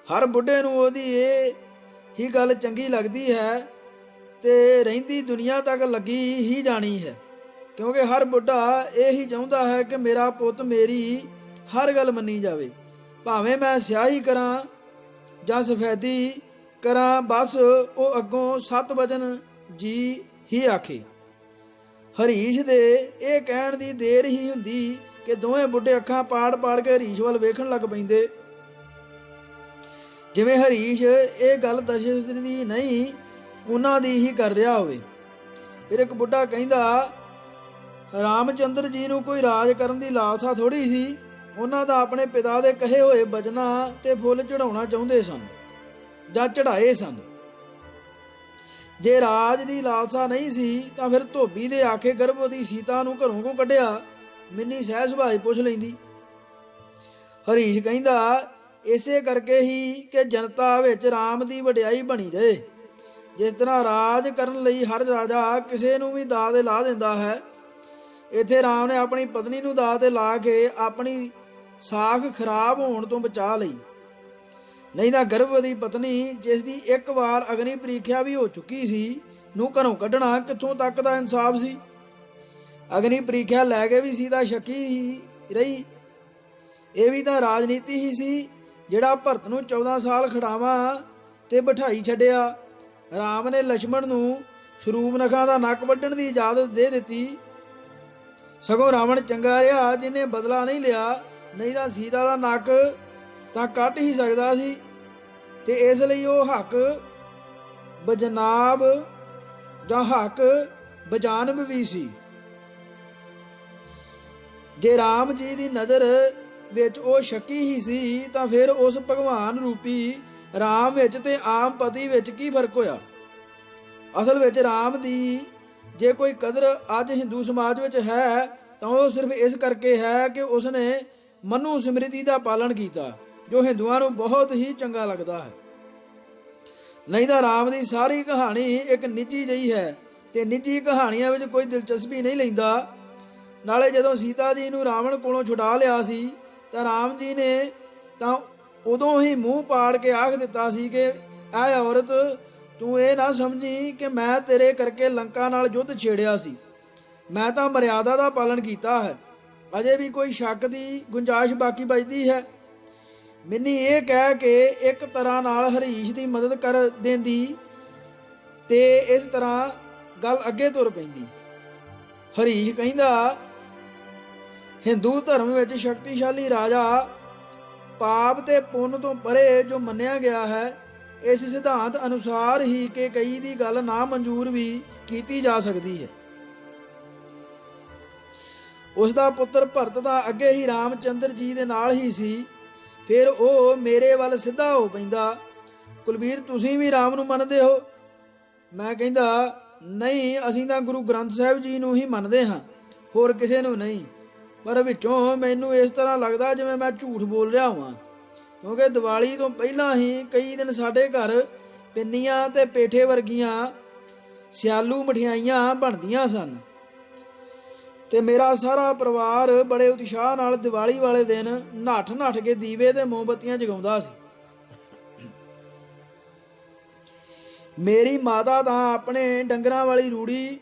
ਹਰ ਬੁੱਢੇ ਨੂੰ ਉਹਦੀ ਇਹ ਹੀ ਗੱਲ ਚੰਗੀ ਲੱਗਦੀ ਹੈ ਤੇ ਰਹਿੰਦੀ ਦੁਨੀਆ ਤੱਕ ਲੱਗੀ ਹੀ ਜਾਣੀ ਹੈ, ਕਿਉਂਕਿ ਹਰ ਬੁੱਢਾ ਇਹ ਹੀ ਚਾਹੁੰਦਾ ਹੈ ਕਿ ਮੇਰਾ ਪੁੱਤ ਮੇਰੀ ਹਰ ਗੱਲ ਮੰਨੀ ਜਾਵੇ, ਭਾਵੇਂ ਮੈਂ ਸਿਆਹੀ ਕਰਾਂ ਜਾਂ ਸਫੈਦੀ ਕਰਾਂ, ਬਸ ਉਹ ਅੱਗੋਂ 7 ਵਚਨ ਜੀ ਹੀ ਆਖੇ। ਹਰੀਸ਼ ਦੇ ਇਹ ਕਹਿਣ ਦੀ ਦੇਰ ਹੀ ਹੁੰਦੀ ਕਿ ਦੋਵੇਂ ਬੁੱਢੇ ਅੱਖਾਂ ਪਾੜ ਕੇ ਹਰੀਸ਼ ਵੱਲ ਵੇਖਣ ਲੱਗ ਪੈਂਦੇ, ਜਿਵੇਂ ਹਰੀਸ਼ ਇਹ ਗੱਲ ਦਸ਼ਰਥ ਦੀ ਨਹੀਂ ਉਹਨਾਂ ਦੀ ਹੀ ਕਰ ਰਿਹਾ ਹੋਵੇ। ਫਿਰ ਇੱਕ ਬੁੱਢਾ ਕਹਿੰਦਾ, ਰਾਮਚੰਦਰ ਜੀ ਨੂੰ ਕੋਈ ਰਾਜ ਕਰਨ ਦੀ ਲਾਲਸਾ ਥੋੜੀ ਸੀ, ਉਹਨਾਂ ਦਾ ਆਪਣੇ ਪਿਤਾ ਦੇ ਕਹੇ ਹੋਏ ਬਚਨਾਂ ਤੇ ਫੁੱਲ ਚੜਾਉਣਾ ਚਾਹੁੰਦੇ ਸਨ ਜਾਂ ਚੜਾਏ ਸਨ। ਜੇ ਰਾਜ ਦੀ ਲਾਲਸਾ ਨਹੀਂ ਸੀ ਤਾਂ ਫਿਰ ਧੋਬੀ ਦੇ ਆਖੇ ਗਰਭਵਤੀ ਸੀਤਾ ਨੂੰ ਘਰੋਂ ਕਿਉਂ ਕੱਢਿਆ? ਮਿੰਨੀ ਸਹਿਜ ਸੁਭਾਅ ਪੁੱਛ ਲੈਂਦੀ। ਹਰੀਸ਼ ਕਹਿੰਦਾ, ਇਸੇ ਕਰਕੇ ਹੀ ਕਿ ਜਨਤਾ ਵਿੱਚ ਰਾਮ ਦੀ ਵਡਿਆਈ ਬਣੀ ਰਹੇ। ਜਿਸ ਤਰ੍ਹਾਂ ਰਾਜ ਕਰਨ ਲਈ ਹਰ ਰਾਜਾ ਕਿਸੇ ਨੂੰ ਵੀ ਦਾਅ ਤੇ ਲਾ ਦਿੰਦਾ ਹੈ, ਇੱਥੇ ਰਾਮ ਨੇ ਆਪਣੀ ਪਤਨੀ ਨੂੰ ਦਾਅ ਤੇ ਲਾ ਕੇ ਆਪਣੀ ਸਾਖ ਖਰਾਬ ਹੋਣ ਤੋਂ ਬਚਾ ਲਈ। ਨਹੀਂ ਤਾਂ ਗਰਭਵਤੀ ਪਤਨੀ, ਜਿਸ ਦੀ ਇੱਕ ਵਾਰ ਅਗਨੀ ਪ੍ਰੀਖਿਆ ਵੀ ਹੋ ਚੁੱਕੀ ਸੀ, ਨੂੰ ਘਰੋਂ ਕੱਢਣਾ ਕਿੱਥੋਂ ਤੱਕ ਦਾ ਇਨਸਾਫ ਸੀ? ਅਗਨੀ ਪ੍ਰੀਖਿਆ ਲੈ ਕੇ ਵੀ ਸੀਤਾ ਸ਼ੱਕੀ ਹੀ ਰਹੀ। ਇਹ ਵੀ ਤਾਂ ਰਾਜਨੀਤੀ ਹੀ ਸੀ। ਜਿਹੜਾ ਭਰਤ ਨੂੰ 14 ਸਾਲ ਖੜਾਵਾਂ ਤੇ ਬਿਠਾਈ ਛੱਡਿਆ, ਰਾਮ ਨੇ ਲక్ష్మణ ਨੂੰ ਸਰੂਪਨਖਾ ਦਾ ਨੱਕ ਵੱਢਣ ਦੀ ਇਜਾਜ਼ਤ ਦੇ ਦਿੱਤੀ। ਸਗੋਂ ਰਾਵਣ ਚੰਗਾ ਰਿਹਾ ਜਿਹਨੇ ਬਦਲਾ ਨਹੀਂ ਲਿਆ, ਨਹੀਂ ਤਾਂ ਸੀਤਾ ਦਾ ਨੱਕ ਤਾਂ ਕੱਟ ਹੀ ਸਕਦਾ ਸੀ, ਤੇ ਇਸ ਲਈ ਉਹ ਹੱਕ ਬਜਨਾਬ ਜਾਂ ਹੱਕ ਬਜਾਨਬ ਵੀ ਸੀ। ਜੇ ਰਾਮ ਜੀ ਦੀ ਨਜ਼ਰ ਵਿੱਚ ਉਹ ਸ਼ੱਕੀ ਹੀ ਸੀ ਤਾਂ ਫਿਰ ਉਸ ਭਗਵਾਨ ਰੂਪੀ ਰਾਮ ਵਿੱਚ ਤੇ ਆਮ ਪਤੀ ਵਿੱਚ ਕੀ ਫਰਕ ਹੋਇਆ? ਅਸਲ ਵਿੱਚ ਰਾਮ ਦੀ ਜੇ ਕੋਈ ਕਦਰ ਅੱਜ ਹਿੰਦੂ ਸਮਾਜ ਵਿੱਚ ਹੈ ਤਾਂ ਉਹ ਸਿਰਫ ਇਸ ਕਰਕੇ ਹੈ ਕਿ ਉਸਨੇ ਮਨੂ ਸਮ੍ਰਿਤੀ ਦਾ ਪਾਲਣ ਕੀਤਾ, ਜੋ ਹਿੰਦੂਆਂ ਨੂੰ ਬਹੁਤ ਹੀ ਚੰਗਾ ਲੱਗਦਾ ਹੈ। ਨਹੀਂ ਤਾਂ ਰਾਮ ਦੀ ਸਾਰੀ ਕਹਾਣੀ ਇੱਕ ਨਿੱਜੀ ਜਿਹੀ ਹੈ ਤੇ ਨਿੱਜੀ ਕਹਾਣੀਆਂ ਵਿੱਚ ਕੋਈ ਦਿਲਚਸਪੀ ਨਹੀਂ ਲੈਂਦਾ। ਨਾਲੇ ਜਦੋਂ ਸੀਤਾ ਜੀ ਨੂੰ ਰਾਵਣ ਕੋਲੋਂ ਛੁਡਾ ਲਿਆ ਸੀ ਤਾਂ ਰਾਮ ਜੀ ਨੇ ਤਾਂ ਉਦੋਂ ਹੀ ਮੂੰਹ ਪਾੜ ਕੇ ਆਖ ਦਿੱਤਾ ਸੀ ਕਿ ਐ ਔਰਤ, ਤੂੰ ਇਹ ਨਾ ਸਮਝੀ ਕਿ ਮੈਂ ਤੇਰੇ ਕਰਕੇ ਲੰਕਾ ਨਾਲ ਯੁੱਧ ਛੇੜਿਆ ਸੀ। ਮੈਂ ਤਾਂ ਮਰਿਆਦਾ ਦਾ ਪਾਲਣ ਕੀਤਾ ਹੈ। ਅਜੇ ਵੀ ਕੋਈ ਸ਼ੱਕ ਦੀ ਗੁੰਜਾਇਸ਼ ਬਾਕੀ ਬਚਦੀ ਹੈ। ਮਿੰਨੀ ਇਹ ਕਹਿ ਕੇ ਇੱਕ ਤਰ੍ਹਾਂ ਨਾਲ ਹਰੀਸ਼ ਦੀ ਮਦਦ ਕਰ ਦਿੰਦੀ ਤੇ ਇਸ ਤਰ੍ਹਾਂ ਗੱਲ ਅੱਗੇ ਤੁਰ ਪੈਂਦੀ। ਹਰੀਸ਼ ਕਹਿੰਦਾ, ਹਿੰਦੂ ਧਰਮ ਵਿੱਚ ਸ਼ਕਤੀਸ਼ਾਲੀ ਰਾਜਾ ਪਾਪ ਤੇ ਪੁੰਨ ਤੋਂ ਪਰੇ ਜੋ ਮੰਨਿਆ ਗਿਆ ਹੈ, ਇਸ ਸਿਧਾਂਤ ਅਨੁਸਾਰ ਹੀ ਕਿ ਕਈ ਦੀ ਗੱਲ ਨਾ ਮਨਜ਼ੂਰ ਵੀ ਕੀਤੀ ਜਾ ਸਕਦੀ ਹੈ। ਉਸ ਦਾ ਪੁੱਤਰ ਭਰਤ ਤਾਂ ਅੱਗੇ ਹੀ ਰਾਮਚੰਦਰ ਜੀ ਦੇ ਨਾਲ ਹੀ ਸੀ। ਫਿਰ ਉਹ ਮੇਰੇ ਵੱਲ ਸਿੱਧਾ ਹੋ ਪੈਂਦਾ, ਕੁਲਬੀਰ ਤੁਸੀਂ ਵੀ ਰਾਮ ਨੂੰ ਮੰਨਦੇ ਹੋ? ਮੈਂ ਕਹਿੰਦਾ ਨਹੀਂ, ਅਸੀਂ ਤਾਂ ਗੁਰੂ ਗ੍ਰੰਥ ਸਾਹਿਬ ਜੀ ਨੂੰ ਹੀ ਮੰਨਦੇ ਹਾਂ, ਹੋਰ ਕਿਸੇ ਨੂੰ ਨਹੀਂ। ਪਰ ਵਿੱਚੋਂ ਮੈਨੂੰ ਇਸ ਤਰ੍ਹਾਂ ਲੱਗਦਾ ਜਿਵੇਂ ਮੈਂ ਝੂਠ ਬੋਲ ਰਿਹਾ ਹਾਂ, ਕਿਉਂਕਿ ਦੀਵਾਲੀ ਤੋਂ ਪਹਿਲਾਂ ਹੀ ਕਈ ਦਿਨ ਸਾਡੇ ਘਰ ਪਿੰਨੀਆਂ ਤੇ ਪੇਠੇ ਵਰਗੀਆਂ ਸਿਆਲੂ ਮਠਿਆਈਆਂ ਬਣਦੀਆਂ ਸਨ ਤੇ ਮੇਰਾ ਸਾਰਾ ਪਰਿਵਾਰ ਬੜੇ ਉਤਸ਼ਾਹ ਨਾਲ ਦੀਵਾਲੀ ਵਾਲੇ ਦਿਨ ਨੱਠ ਕੇ ਦੀਵੇ ਤੇ ਮੋਮਬੱਤੀਆਂ ਜਗਾਉਂਦਾ ਸੀ। ਮੇਰੀ ਮਾਤਾ ਤਾਂ ਆਪਣੇ ਡੰਗਰਾਂ ਵਾਲੀ ਰੂੜੀ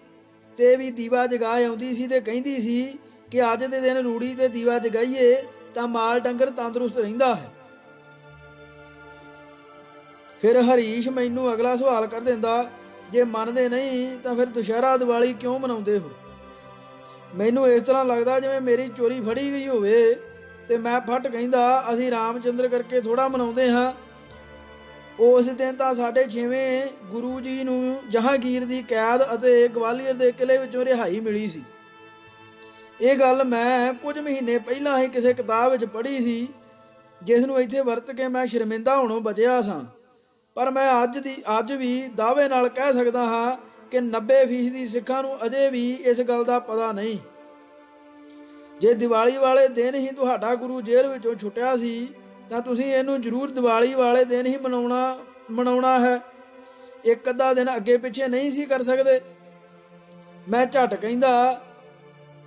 ਤੇ ਵੀ ਦੀਵਾ ਜਗਾ ਆਉਂਦੀ ਸੀ ਤੇ ਕਹਿੰਦੀ ਸੀ ਕਿ ਅੱਜ ਦੇ ਦਿਨ ਰੂੜੀ ਤੇ ਦੀਵਾ ਜਗਾਈਏ ਤਾਂ ਮਾਲ ਡੰਗਰ ਤੰਦਰੁਸਤ ਰਹਿੰਦਾ ਹੈ। ਫਿਰ ਹਰੀਸ਼ ਮੈਨੂੰ ਅਗਲਾ ਸਵਾਲ ਕਰ ਦਿੰਦਾ, ਜੇ ਮੰਨਦੇ ਨਹੀਂ ਤਾਂ ਫਿਰ ਦੁਸ਼ਹਿਰਾ ਦੀਵਾਲੀ ਕਿਉਂ ਮਨਾਉਂਦੇ ਹੋ? ਮੈਨੂੰ ਇਸ ਤਰ੍ਹਾਂ ਲੱਗਦਾ ਜਿਵੇਂ ਮੇਰੀ ਚੋਰੀ ਫੜੀ ਗਈ ਹੋਵੇ ਤੇ ਮੈਂ ਫਟ ਕਹਿੰਦਾ, ਅਸੀਂ ਰਾਮਚੰਦਰ ਕਰਕੇ ਥੋੜਾ ਮਨਾਉਂਦੇ ਹਾਂ। ਉਸ ਦਿਨ ਤਾਂ ਸਾਡੇ 6ਵੇਂ ਗੁਰੂ ਜੀ ਨੂੰ ਜਹਾਂਗੀਰ ਦੀ ਕੈਦ ਅਤੇ ਗਵਾਲੀਅਰ ਦੇ ਕਿਲੇ ਵਿੱਚੋਂ ਰਿਹਾਈ ਮਿਲੀ ਸੀ। ਇਹ ਗੱਲ ਮੈਂ ਕੁਝ ਮਹੀਨੇ ਪਹਿਲਾਂ ਹੀ ਕਿਸੇ ਕਿਤਾਬ ਵਿੱਚ ਪੜ੍ਹੀ ਸੀ, ਜਿਸ ਨੂੰ ਇੱਥੇ ਵਰਤ ਕੇ ਮੈਂ ਸ਼ਰਮਿੰਦਾ ਹੋਣੋਂ ਬਚਿਆ ਸਾਂ। ਪਰ ਮੈਂ ਅੱਜ ਵੀ ਦਾਅਵੇ ਨਾਲ ਕਹਿ ਸਕਦਾ ਹਾਂ ਕਿ 90% ਸਿੱਖਾਂ ਨੂੰ ਅਜੇ ਵੀ ਇਸ ਗੱਲ ਦਾ ਪਤਾ ਨਹੀਂ। ਜੇ ਦੀਵਾਲੀ ਵਾਲੇ ਦਿਨ ਹੀ ਤੁਹਾਡਾ ਗੁਰੂ ਜੇਲ੍ਹ ਵਿੱਚੋਂ ਛੁੱਟਿਆ ਸੀ ਤਾਂ ਤੁਸੀਂ ਇਹਨੂੰ ਜ਼ਰੂਰ ਦੀਵਾਲੀ ਵਾਲੇ ਦਿਨ ਹੀ ਮਨਾਉਣਾ ਹੈ, ਇੱਕ ਅੱਧਾ ਦਿਨ ਅੱਗੇ ਪਿੱਛੇ ਨਹੀਂ ਸੀ ਕਰ ਸਕਦੇ। ਮੈਂ ਝੱਟ ਕਹਿੰਦਾ,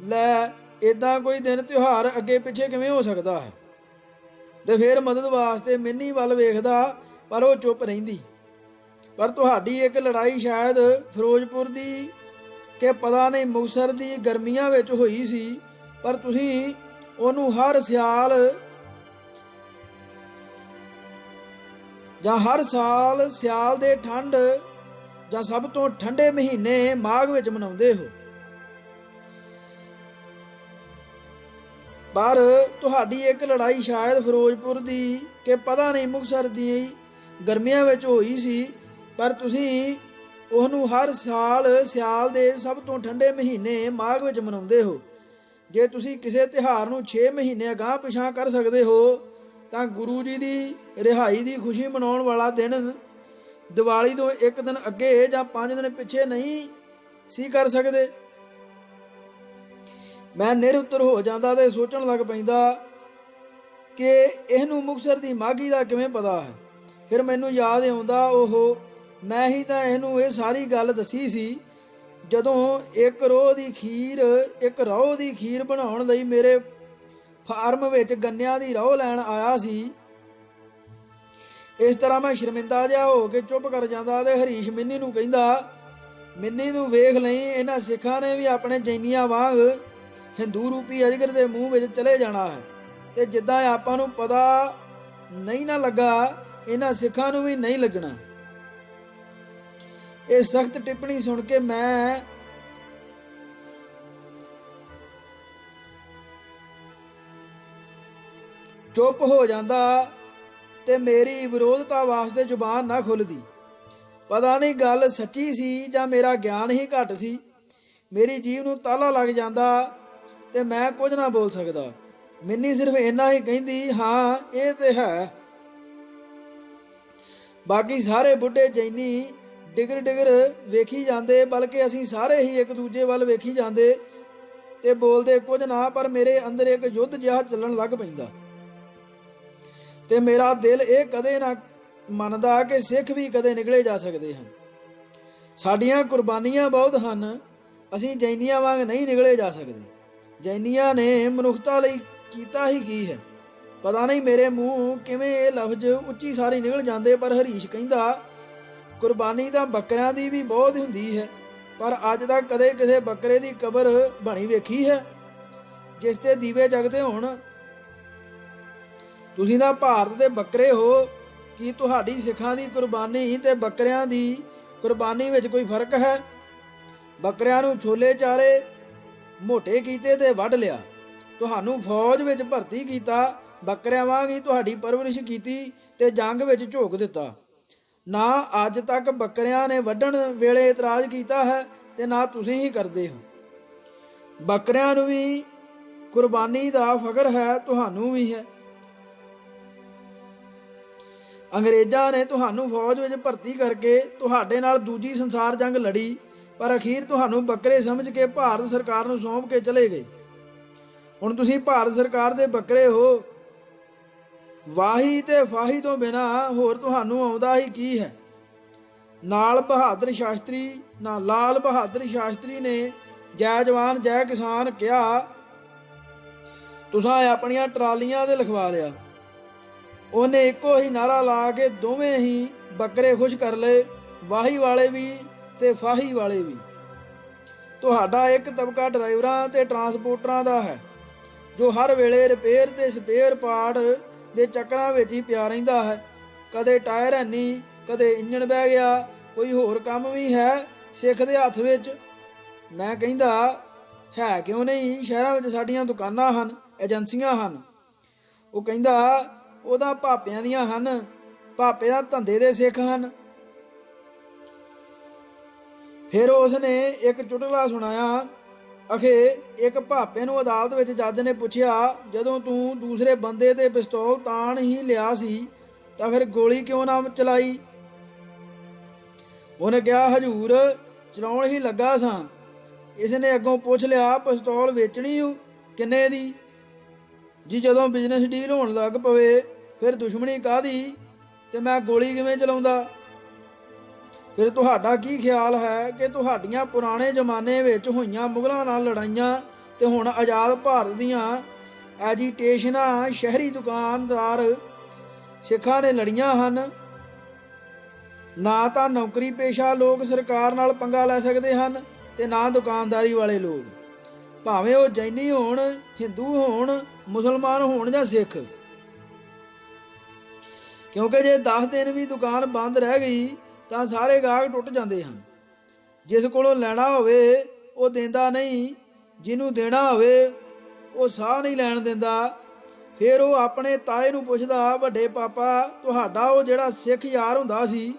ਲੈ ਇਦਾਂ ਕੋਈ ਦਿਨ ਤਿਉਹਾਰ ਅੱਗੇ ਪਿੱਛੇ ਕਿਵੇਂ ਹੋ ਸਕਦਾ ਹੈ? ਤੇ ਫਿਰ ਮਦਦ ਵਾਸਤੇ ਮਿੰਨੀ ਵੱਲ ਵੇਖਦਾ, ਪਰ ਉਹ ਚੁੱਪ ਰਹਿੰਦੀ। ਪਰ ਤੁਹਾਡੀ ਇੱਕ ਲੜਾਈ ਸ਼ਾਇਦ ਫਿਰੋਜ਼ਪੁਰ ਦੀ ਕਿ ਪਤਾ ਨਹੀਂ ਮੁਕਤਸਰ ਦੀ ਗਰਮੀਆਂ ਵਿੱਚ ਹੋਈ ਸੀ, ਪਰ ਤੁਸੀਂ ਉਹਨੂੰ ਹਰ ਸਾਲ ਸਿਆਲ ਦੇ ਠੰਡ ਜਾਂ ਸਭ ਤੋਂ ਠੰਡੇ ਮਹੀਨੇ ਮਾਘ ਵਿੱਚ ਮਨਾਉਂਦੇ ਹੋ। ਪਰ ਤੁਹਾਡੀ ਇੱਕ ਲੜਾਈ ਸ਼ਾਇਦ ਫਿਰੋਜ਼ਪੁਰ ਦੀ ਕਿ ਪਤਾ ਨਹੀਂ ਮੁਕਤਸਰ ਦੀ ਗਰਮੀਆਂ ਵਿੱਚ ਹੋਈ ਸੀ, ਪਰ ਤੁਸੀਂ ਉਹਨੂੰ ਹਰ ਸਾਲ ਸਿਆਲ ਦੇ ਸਭ ਤੋਂ ਠੰਡੇ ਮਹੀਨੇ ਮਾਘ ਵਿੱਚ ਮਨਾਉਂਦੇ ਹੋ। ਜੇ ਤੁਸੀਂ ਕਿਸੇ ਤਿਉਹਾਰ ਨੂੰ 6 ਮਹੀਨੇ ਅਗਾਂਹ ਪਿਛਾਂ ਕਰ ਸਕਦੇ ਹੋ ਤਾਂ ਗੁਰੂ ਜੀ ਦੀ ਰਿਹਾਈ ਦੀ ਖੁਸ਼ੀ ਮਨਾਉਣ ਵਾਲਾ ਦਿਨ ਦੀਵਾਲੀ ਤੋਂ ਇੱਕ ਦਿਨ ਅੱਗੇ ਜਾਂ 5 ਦਿਨ ਪਿੱਛੇ ਨਹੀਂ ਸੀ ਕਰ ਸਕਦੇ। ਮੈਂ ਨਿਰਉੱਤਰ ਹੋ ਜਾਂਦਾ ਤੇ ਸੋਚਣ ਲੱਗ ਪੈਂਦਾ ਕਿ ਇਹਨੂੰ ਮੁਕਤਸਰ ਦੀ ਮਾਘੀ ਦਾ ਕਿਵੇਂ ਪਤਾ ਹੈ। ਫਿਰ ਮੈਨੂੰ ਯਾਦ ਆਉਂਦਾ, ਉਹ ਮੈਂ ਹੀ ਤਾਂ ਇਹਨੂੰ ਇਹ ਸਾਰੀ ਗੱਲ ਦੱਸੀ ਸੀ ਜਦੋਂ ਇੱਕ ਰੋਹ ਦੀ ਖੀਰ ਬਣਾਉਣ ਲਈ ਮੇਰੇ ਫਾਰਮ ਵਿੱਚ ਗੰਨਿਆਂ ਦੀ ਰੋਹ ਲੈਣ ਆਇਆ ਸੀ। ਇਸ ਤਰ੍ਹਾਂ ਮੈਂ ਸ਼ਰਮਿੰਦਾ ਜਿਹਾ ਹੋ ਕੇ ਚੁੱਪ ਕਰ ਜਾਂਦਾ ਤੇ ਹਰੀਸ਼ ਮਿੰਨੀ ਨੂੰ ਕਹਿੰਦਾ, ਮਿੰਨੀ ਨੂੰ ਵੇਖ ਲਈ, ਇਹਨਾਂ ਸਿੱਖਾਂ ਨੇ ਵੀ ਆਪਣੇ ਜੈਨੀਆਂ ਵਾਂਗ ਹਿੰਦੂ ਰੂਪੀ ਅਜਗਰ ਦੇ ਮੂੰਹ ਵਿੱਚ ਚਲੇ ਜਾਣਾ ਹੈ ਤੇ ਜਿੱਦਾਂ ਆਪਾਂ ਨੂੰ ਪਤਾ ਨਹੀਂ ਨਾ ਲੱਗਾ, ਇਹਨਾਂ ਸਿੱਖਾਂ ਨੂੰ ਵੀ ਨਹੀਂ ਲੱਗਣਾ। ਇਹ ਸਖਤ ਟਿੱਪਣੀ ਸੁਣ ਕੇ ਮੈਂ ਚੁੱਪ ਹੋ ਜਾਂਦਾ ਤੇ ਮੇਰੀ ਵਿਰੋਧਤਾ ਵਾਸਤੇ ਜ਼ੁਬਾਨ ਨਾ ਖੁੱਲਦੀ। ਪਤਾ ਨਹੀਂ ਗੱਲ ਸੱਚੀ ਸੀ ਜਾਂ ਮੇਰਾ ਗਿਆਨ ਹੀ ਘੱਟ ਸੀ। ਮੇਰੀ ਜੀਭ ਨੂੰ ਤਾਲਾ ਲੱਗ ਜਾਂਦਾ ਤੇ ਮੈਂ ਕੁਝ ਨਾ ਬੋਲ ਸਕਦਾ। ਮਿੰਨੀ ਸਿਰਫ ਇੰਨਾ ਹੀ ਕਹਿੰਦੀ, ਹਾਂ ਇਹ ਤੇ ਹੈ। ਬਾਕੀ ਸਾਰੇ ਬੁੱਢੇ ਜੈਨੀ ਡਿਗਰ ਵੇਖੀ ਜਾਂਦੇ, ਬਲਕਿ ਅਸੀਂ ਸਾਰੇ ਹੀ ਇੱਕ ਦੂਜੇ ਵੱਲ ਵੇਖੀ ਜਾਂਦੇ ਤੇ ਬੋਲਦੇ ਕੁਝ ਨਾ, ਪਰ ਮੇਰੇ ਅੰਦਰ ਇੱਕ ਯੁੱਧ ਜਿਹਾ ਚੱਲਣ ਲੱਗ ਪੈਂਦਾ ਤੇ ਮੇਰਾ ਦਿਲ ਇਹ ਕਦੇ ਨਾ ਮੰਨਦਾ ਕਿ ਸਿੱਖ ਵੀ ਕਦੇ ਨਿਕਲੇ ਜਾ ਸਕਦੇ ਹਨ। ਸਾਡੀਆਂ ਕੁਰਬਾਨੀਆਂ ਬਹੁਤ ਹਨ, ਅਸੀਂ ਜੈਨੀਆਂ ਵਾਂਗ ਨਹੀਂ ਨਿਕਲੇ ਜਾ ਸਕਦੇ। ਜੈਨੀਆਂ ਨੇ ਮਨੁੱਖਤਾ ਲਈ ਕੀਤਾ ਹੀ ਕੀ ਹੈ। ਪਤਾ ਨਹੀਂ ਮੇਰੇ ਮੂੰਹ ਕਿਵੇਂ ਇਹ ਲਫ਼ਜ਼ ਉੱਚੀ ਸਾਰੀ ਨਿਕਲ ਜਾਂਦੇ। ਪਰ ਹਰੀਸ਼ ਕਹਿੰਦਾ, ਕੁਰਬਾਨੀ ਤਾਂ ਬੱਕਰਿਆਂ ਦੀ ਵੀ ਬਹੁਤ ਹੁੰਦੀ ਹੈ, ਪਰ ਅੱਜ ਤੱਕ ਕਦੇ ਕਿਸੇ ਬੱਕਰੇ ਦੀ ਕਬਰ ਬਣੀ ਵੇਖੀ ਹੈ ਜਿਸ ਤੇ ਦੀਵੇ ਜਗਦੇ ਹੋਣ? ਤੁਸੀਂ ਤਾਂ ਭਾਰਤ ਦੇ ਬੱਕਰੇ ਹੋ, ਕੀ ਤੁਹਾਡੀ ਸਿੱਖਾਂ ਦੀ ਕੁਰਬਾਨੀ ਤੇ ਬੱਕਰਿਆਂ ਦੀ ਕੁਰਬਾਨੀ ਵਿੱਚ ਕੋਈ ਫਰਕ ਹੈ? ਬੱਕਰਿਆਂ ਨੂੰ ਛੋਲੇ ਚਾਰੇ ਮੋਟੇ ਕੀਤੇ ਤੇ ਵੱਢ ਲਿਆ, ਤੁਹਾਨੂੰ ਫੌਜ ਵਿੱਚ ਭਰਤੀ ਕੀਤਾ, ਬੱਕਰਿਆਂ ਵਾਂਗ ਹੀ ਤੁਹਾਡੀ ਪਰਵਰਿਸ਼ ਕੀਤੀ ਤੇ ਜੰਗ ਵਿੱਚ ਝੋਕ ਦਿੱਤਾ। ਨਾ ਅੱਜ ਤੱਕ ਬੱਕਰਿਆਂ ਨੇ ਵੱਢਣ ਵੇਲੇ ਇਤਰਾਜ਼ ਕੀਤਾ ਹੈ ਤੇ ਨਾ ਤੁਸੀਂ ਹੀ ਕਰਦੇ ਹੋ। ਬੱਕਰਿਆਂ ਨੂੰ ਵੀ ਕੁਰਬਾਨੀ ਦਾ ਫਖਰ ਹੈ, ਤੁਹਾਨੂੰ ਵੀ ਹੈ। ਅੰਗਰੇਜ਼ਾਂ ਨੇ ਤੁਹਾਨੂੰ ਫੌਜ ਵਿੱਚ ਭਰਤੀ ਕਰਕੇ ਤੁਹਾਡੇ ਨਾਲ ਦੂਜੀ ਸੰਸਾਰ ਜੰਗ ਲੜੀ, ਪਰ ਅਖੀਰ ਤੁਹਾਨੂੰ ਬੱਕਰੇ ਸਮਝ ਕੇ ਭਾਰਤ ਸਰਕਾਰ ਨੂੰ ਸੌਂਪ ਕੇ ਚਲੇ ਗਏ। ਹੁਣ ਤੁਸੀਂ ਭਾਰਤ ਸਰਕਾਰ ਦੇ ਬੱਕਰੇ ਹੋ। ਵਾਹੀ ਤੇ ਫਾਹੀ ਤੋਂ ਬਿਨਾ ਹੋਰ ਤੁਹਾਨੂੰ ਆਉਂਦਾ ਹੀ ਕੀ ਹੈ। ਲਾਲ ਬਹਾਦਰ ਸ਼ਾਸਤਰੀ ਨੇ ਜੈ ਜਵਾਨ ਜੈ ਕਿਸਾਨ ਕਿਹਾ, ਤੁਸਾਂ ਆਪਣੀਆਂ ਟਰਾਲੀਆਂ ਤੇ ਲਿਖਵਾ ਲਿਆ। ਉਹਨੇ ਇੱਕੋ ਹੀ ਨਾਰਾ ਲਾ ਕੇ ਦੋਵੇਂ ਹੀ ਬੱਕਰੇ ਖੁਸ਼ ਕਰ ਲਏ, ਵਾਹੀ ਵਾਲੇ ਵੀ ਤੇ ਫਾਹੀ ਵਾਲੇ ਵੀ। ਤੁਹਾਡਾ ਇੱਕ ਤਬਕਾ ਡਰਾਈਵਰਾਂ ਤੇ ਟਰਾਂਸਪੋਰਟਰਾਂ ਦਾ ਹੈ, ਜੋ ਹਰ ਵੇਲੇ ਰਿਪੇਅਰ ਤੇ ਸਪੇਅਰ ਪਾਰਟ ਦੇ ਚੱਕਰਾਂ ਵਿੱਚ ਹੀ ਪਿਆ ਰਹਿੰਦਾ ਹੈ। ਕਦੇ ਟਾਇਰ ਹੈਨੀ, ਕਦੇ ਇੰਜਣ ਬਹਿ ਗਿਆ, ਕੋਈ ਹੋਰ ਕੰਮ ਵੀ ਹੈ ਸਿੱਖ ਦੇ ਹੱਥ ਵਿੱਚ। ਮੈਂ ਕਹਿੰਦਾ ਹੈ ਕਿਉਂ ਨਹੀਂ, ਸ਼ਹਿਰਾਂ ਵਿੱਚ ਸਾਡੀਆਂ ਦੁਕਾਨਾਂ ਹਨ, ਏਜੰਸੀਆਂ ਹਨ। ਉਹ ਕਹਿੰਦਾ ਉਹਦਾ ਭਾਪਿਆਂ ਦੀਆਂ ਹਨ, ਭਾਪੇ ਦਾ ਧੰਦੇ ਦੇ ਸਿੱਖ ਹਨ। ਫਿਰ ਉਸ ਨੇ ਇੱਕ ਚੁਟਕਲਾ ਸੁਣਾਇਆ। ਅਖੇ ਇੱਕ ਭਾਪੇ ਨੂੰ ਅਦਾਲਤ ਵਿੱਚ ਜੱਜ ਨੇ ਪੁੱਛਿਆ, ਜਦੋਂ ਤੂੰ ਦੂਸਰੇ ਬੰਦੇ ਤੇ ਪਿਸਤੌਲ ਤਾਣ ਹੀ ਲਿਆ ਸੀ ਤਾਂ ਫਿਰ ਗੋਲੀ ਕਿਉਂ ਨਾ ਚਲਾਈ? ਉਹਨੇ ਕਿਹਾ, ਹਜੂਰ ਚਲਾਉਣ ਹੀ ਲੱਗਾ ਸਾਂ। ਇਸ ਨੇ ਅੱਗੋਂ ਪੁੱਛ ਲਿਆ, ਪਿਸਤੌਲ ਵੇਚਣੀ ਕਿੰਨੇ ਦੀ? ਜੀ ਜਦੋਂ ਬਿਜ਼ਨਸ ਡੀਲ ਹੋਣ ਲੱਗ ਪਵੇ ਫਿਰ ਦੁਸ਼ਮਣੀ ਕਾਹਦੀ, ਤੇ ਮੈਂ ਗੋਲੀ ਕਿਵੇਂ ਚਲਾਉਂਦਾ? ਫਿਰ ਤੁਹਾਡਾ ਕੀ ਖਿਆਲ ਹੈ ਕਿ ਤੁਹਾਡੀਆਂ ਪੁਰਾਣੇ ਜ਼ਮਾਨੇ ਵਿੱਚ ਹੋਈਆਂ ਮੁਗਲਾਂ ਨਾਲ ਲੜਾਈਆਂ ਤੇ ਹੁਣ ਆਜ਼ਾਦ ਭਾਰਤ ਦੀਆਂ ਐਜੀਟੇਸ਼ਨਾਂ ਸ਼ਹਿਰੀ ਦੁਕਾਨਦਾਰ ਸਿੱਖਾਂ ਨੇ ਲੜੀਆਂ ਹਨ? ਨਾ ਤਾਂ ਨੌਕਰੀ ਪੇਸ਼ਾ ਲੋਕ ਸਰਕਾਰ ਨਾਲ ਪੰਗਾ ਲੈ ਸਕਦੇ ਹਨ ਤੇ ਨਾ ਦੁਕਾਨਦਾਰੀ ਵਾਲੇ ਲੋਕ, ਭਾਵੇਂ ਉਹ ਜੈਨੀ ਹੋਣ, ਹਿੰਦੂ ਹੋਣ, ਮੁਸਲਮਾਨ ਹੋਣ ਜਾਂ ਸਿੱਖ। ਕਿਉਂਕਿ ਜੇ 10 ਦਿਨ ਵੀ ਦੁਕਾਨ ਬੰਦ ਰਹਿ ਗਈ ਤਾਂ ਸਾਰੇ ਗਾਹਕ ਟੁੱਟ ਜਾਂਦੇ ਹਨ। ਜਿਸ ਕੋਲੋਂ ਲੈਣਾ ਹੋਵੇ ਉਹ ਦਿੰਦਾ ਨਹੀਂ, ਜਿਹਨੂੰ ਦੇਣਾ ਹੋਵੇ ਉਹ ਸਾਹ ਨਹੀਂ ਲੈਣ ਦਿੰਦਾ। ਫਿਰ ਉਹ ਆਪਣੇ ਤਾਏ ਨੂੰ ਪੁੱਛਦਾ, ਵੱਡੇ ਪਾਪਾ ਤੁਹਾਡਾ ਉਹ ਜਿਹੜਾ ਸਿੱਖ ਯਾਰ ਹੁੰਦਾ ਸੀ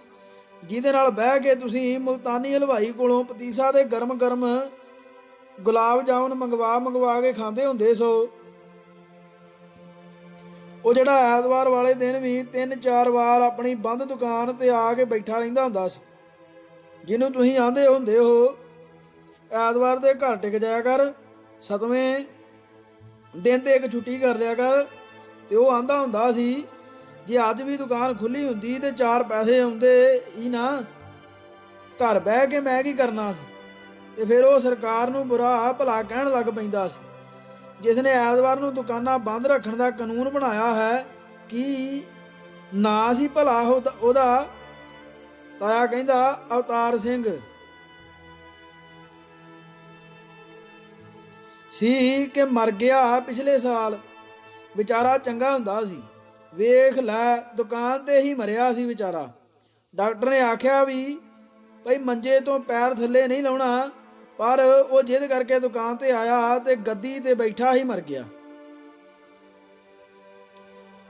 ਜਿਹਦੇ ਨਾਲ ਬਹਿ ਕੇ ਤੁਸੀਂ ਮੁਲਤਾਨੀ ਹਲਵਾਈ ਕੋਲੋਂ ਪਤੀਸਾ ਦੇ ਗਰਮ ਗਰਮ ਗੁਲਾਬ ਜਾਮੁਨ ਮੰਗਵਾ ਕੇ ਖਾਂਦੇ ਹੁੰਦੇ ਸੋ, ਉਹ ਜਿਹੜਾ ਐਤਵਾਰ ਵਾਲੇ ਦਿਨ ਵੀ 3-4 ਵਾਰ ਆਪਣੀ ਬੰਦ ਦੁਕਾਨ ਤੇ ਆ ਕੇ ਬੈਠਾ ਰਹਿੰਦਾ ਹੁੰਦਾ ਸੀ, ਜਿਹਨੂੰ ਤੁਸੀਂ ਆਂਦੇ ਹੁੰਦੇ ਹੋ ਐਤਵਾਰ ਦੇ ਘਰ ਟਿਕ ਜਾਇਆ ਕਰ, 7ਵੇਂ ਦਿਨ ਤੇ ਇੱਕ ਛੁੱਟੀ ਕਰ ਲਿਆ ਕਰ। ਤੇ ਉਹ ਆਂਦਾ ਹੁੰਦਾ ਸੀ, ਜੇ ਅੱਜ ਵੀ ਦੁਕਾਨ ਖੁੱਲੀ ਹੁੰਦੀ ਤੇ 4 ਪੈਸੇ ਆਉਂਦੇ ਹੀ ਨਾ, ਘਰ ਬਹਿ ਕੇ ਮੈਂ ਕੀ ਕਰਨਾ ਸੀ। ਤੇ ਫਿਰ ਉਹ ਸਰਕਾਰ ਨੂੰ ਬੁਰਾ ਭਲਾ ਕਹਿਣ ਲੱਗ ਪੈਂਦਾ ਸੀ, ਜਿਸ ਨੇ ਐਤਵਾਰ ਨੂੰ ਦੁਕਾਨਾਂ ਬੰਦ ਰੱਖਣ ਦਾ ਕਾਨੂੰਨ ਬਣਾਇਆ ਹੈ। ਕੀ ਨਾਂ ਸੀ ਭਲਾ ਉਹਦਾ? ਤਾਇਆ ਕਹਿੰਦਾ, ਅਵਤਾਰ ਸਿੰਘ ਸੀ ਕਿ ਮਰ ਗਿਆ ਪਿਛਲੇ ਸਾਲ। ਵਿਚਾਰਾ ਚੰਗਾ ਹੁੰਦਾ ਸੀ, ਵੇਖ ਲੈ ਦੁਕਾਨ ਤੇ ਹੀ ਮਰਿਆ ਸੀ ਵਿਚਾਰਾ। ਡਾਕਟਰ ਨੇ ਆਖਿਆ ਵੀ ਭਈ ਮੰਜੇ ਤੋਂ ਪੈਰ ਥੱਲੇ ਨਹੀਂ ਲਾਉਣਾ, ਪਰ ਉਹ ਜਿੱਦ ਕਰਕੇ ਦੁਕਾਨ ਤੇ ਆਇਆ ਤੇ ਗੱਦੀ ਤੇ ਬੈਠਾ ਹੀ ਮਰ ਗਿਆ।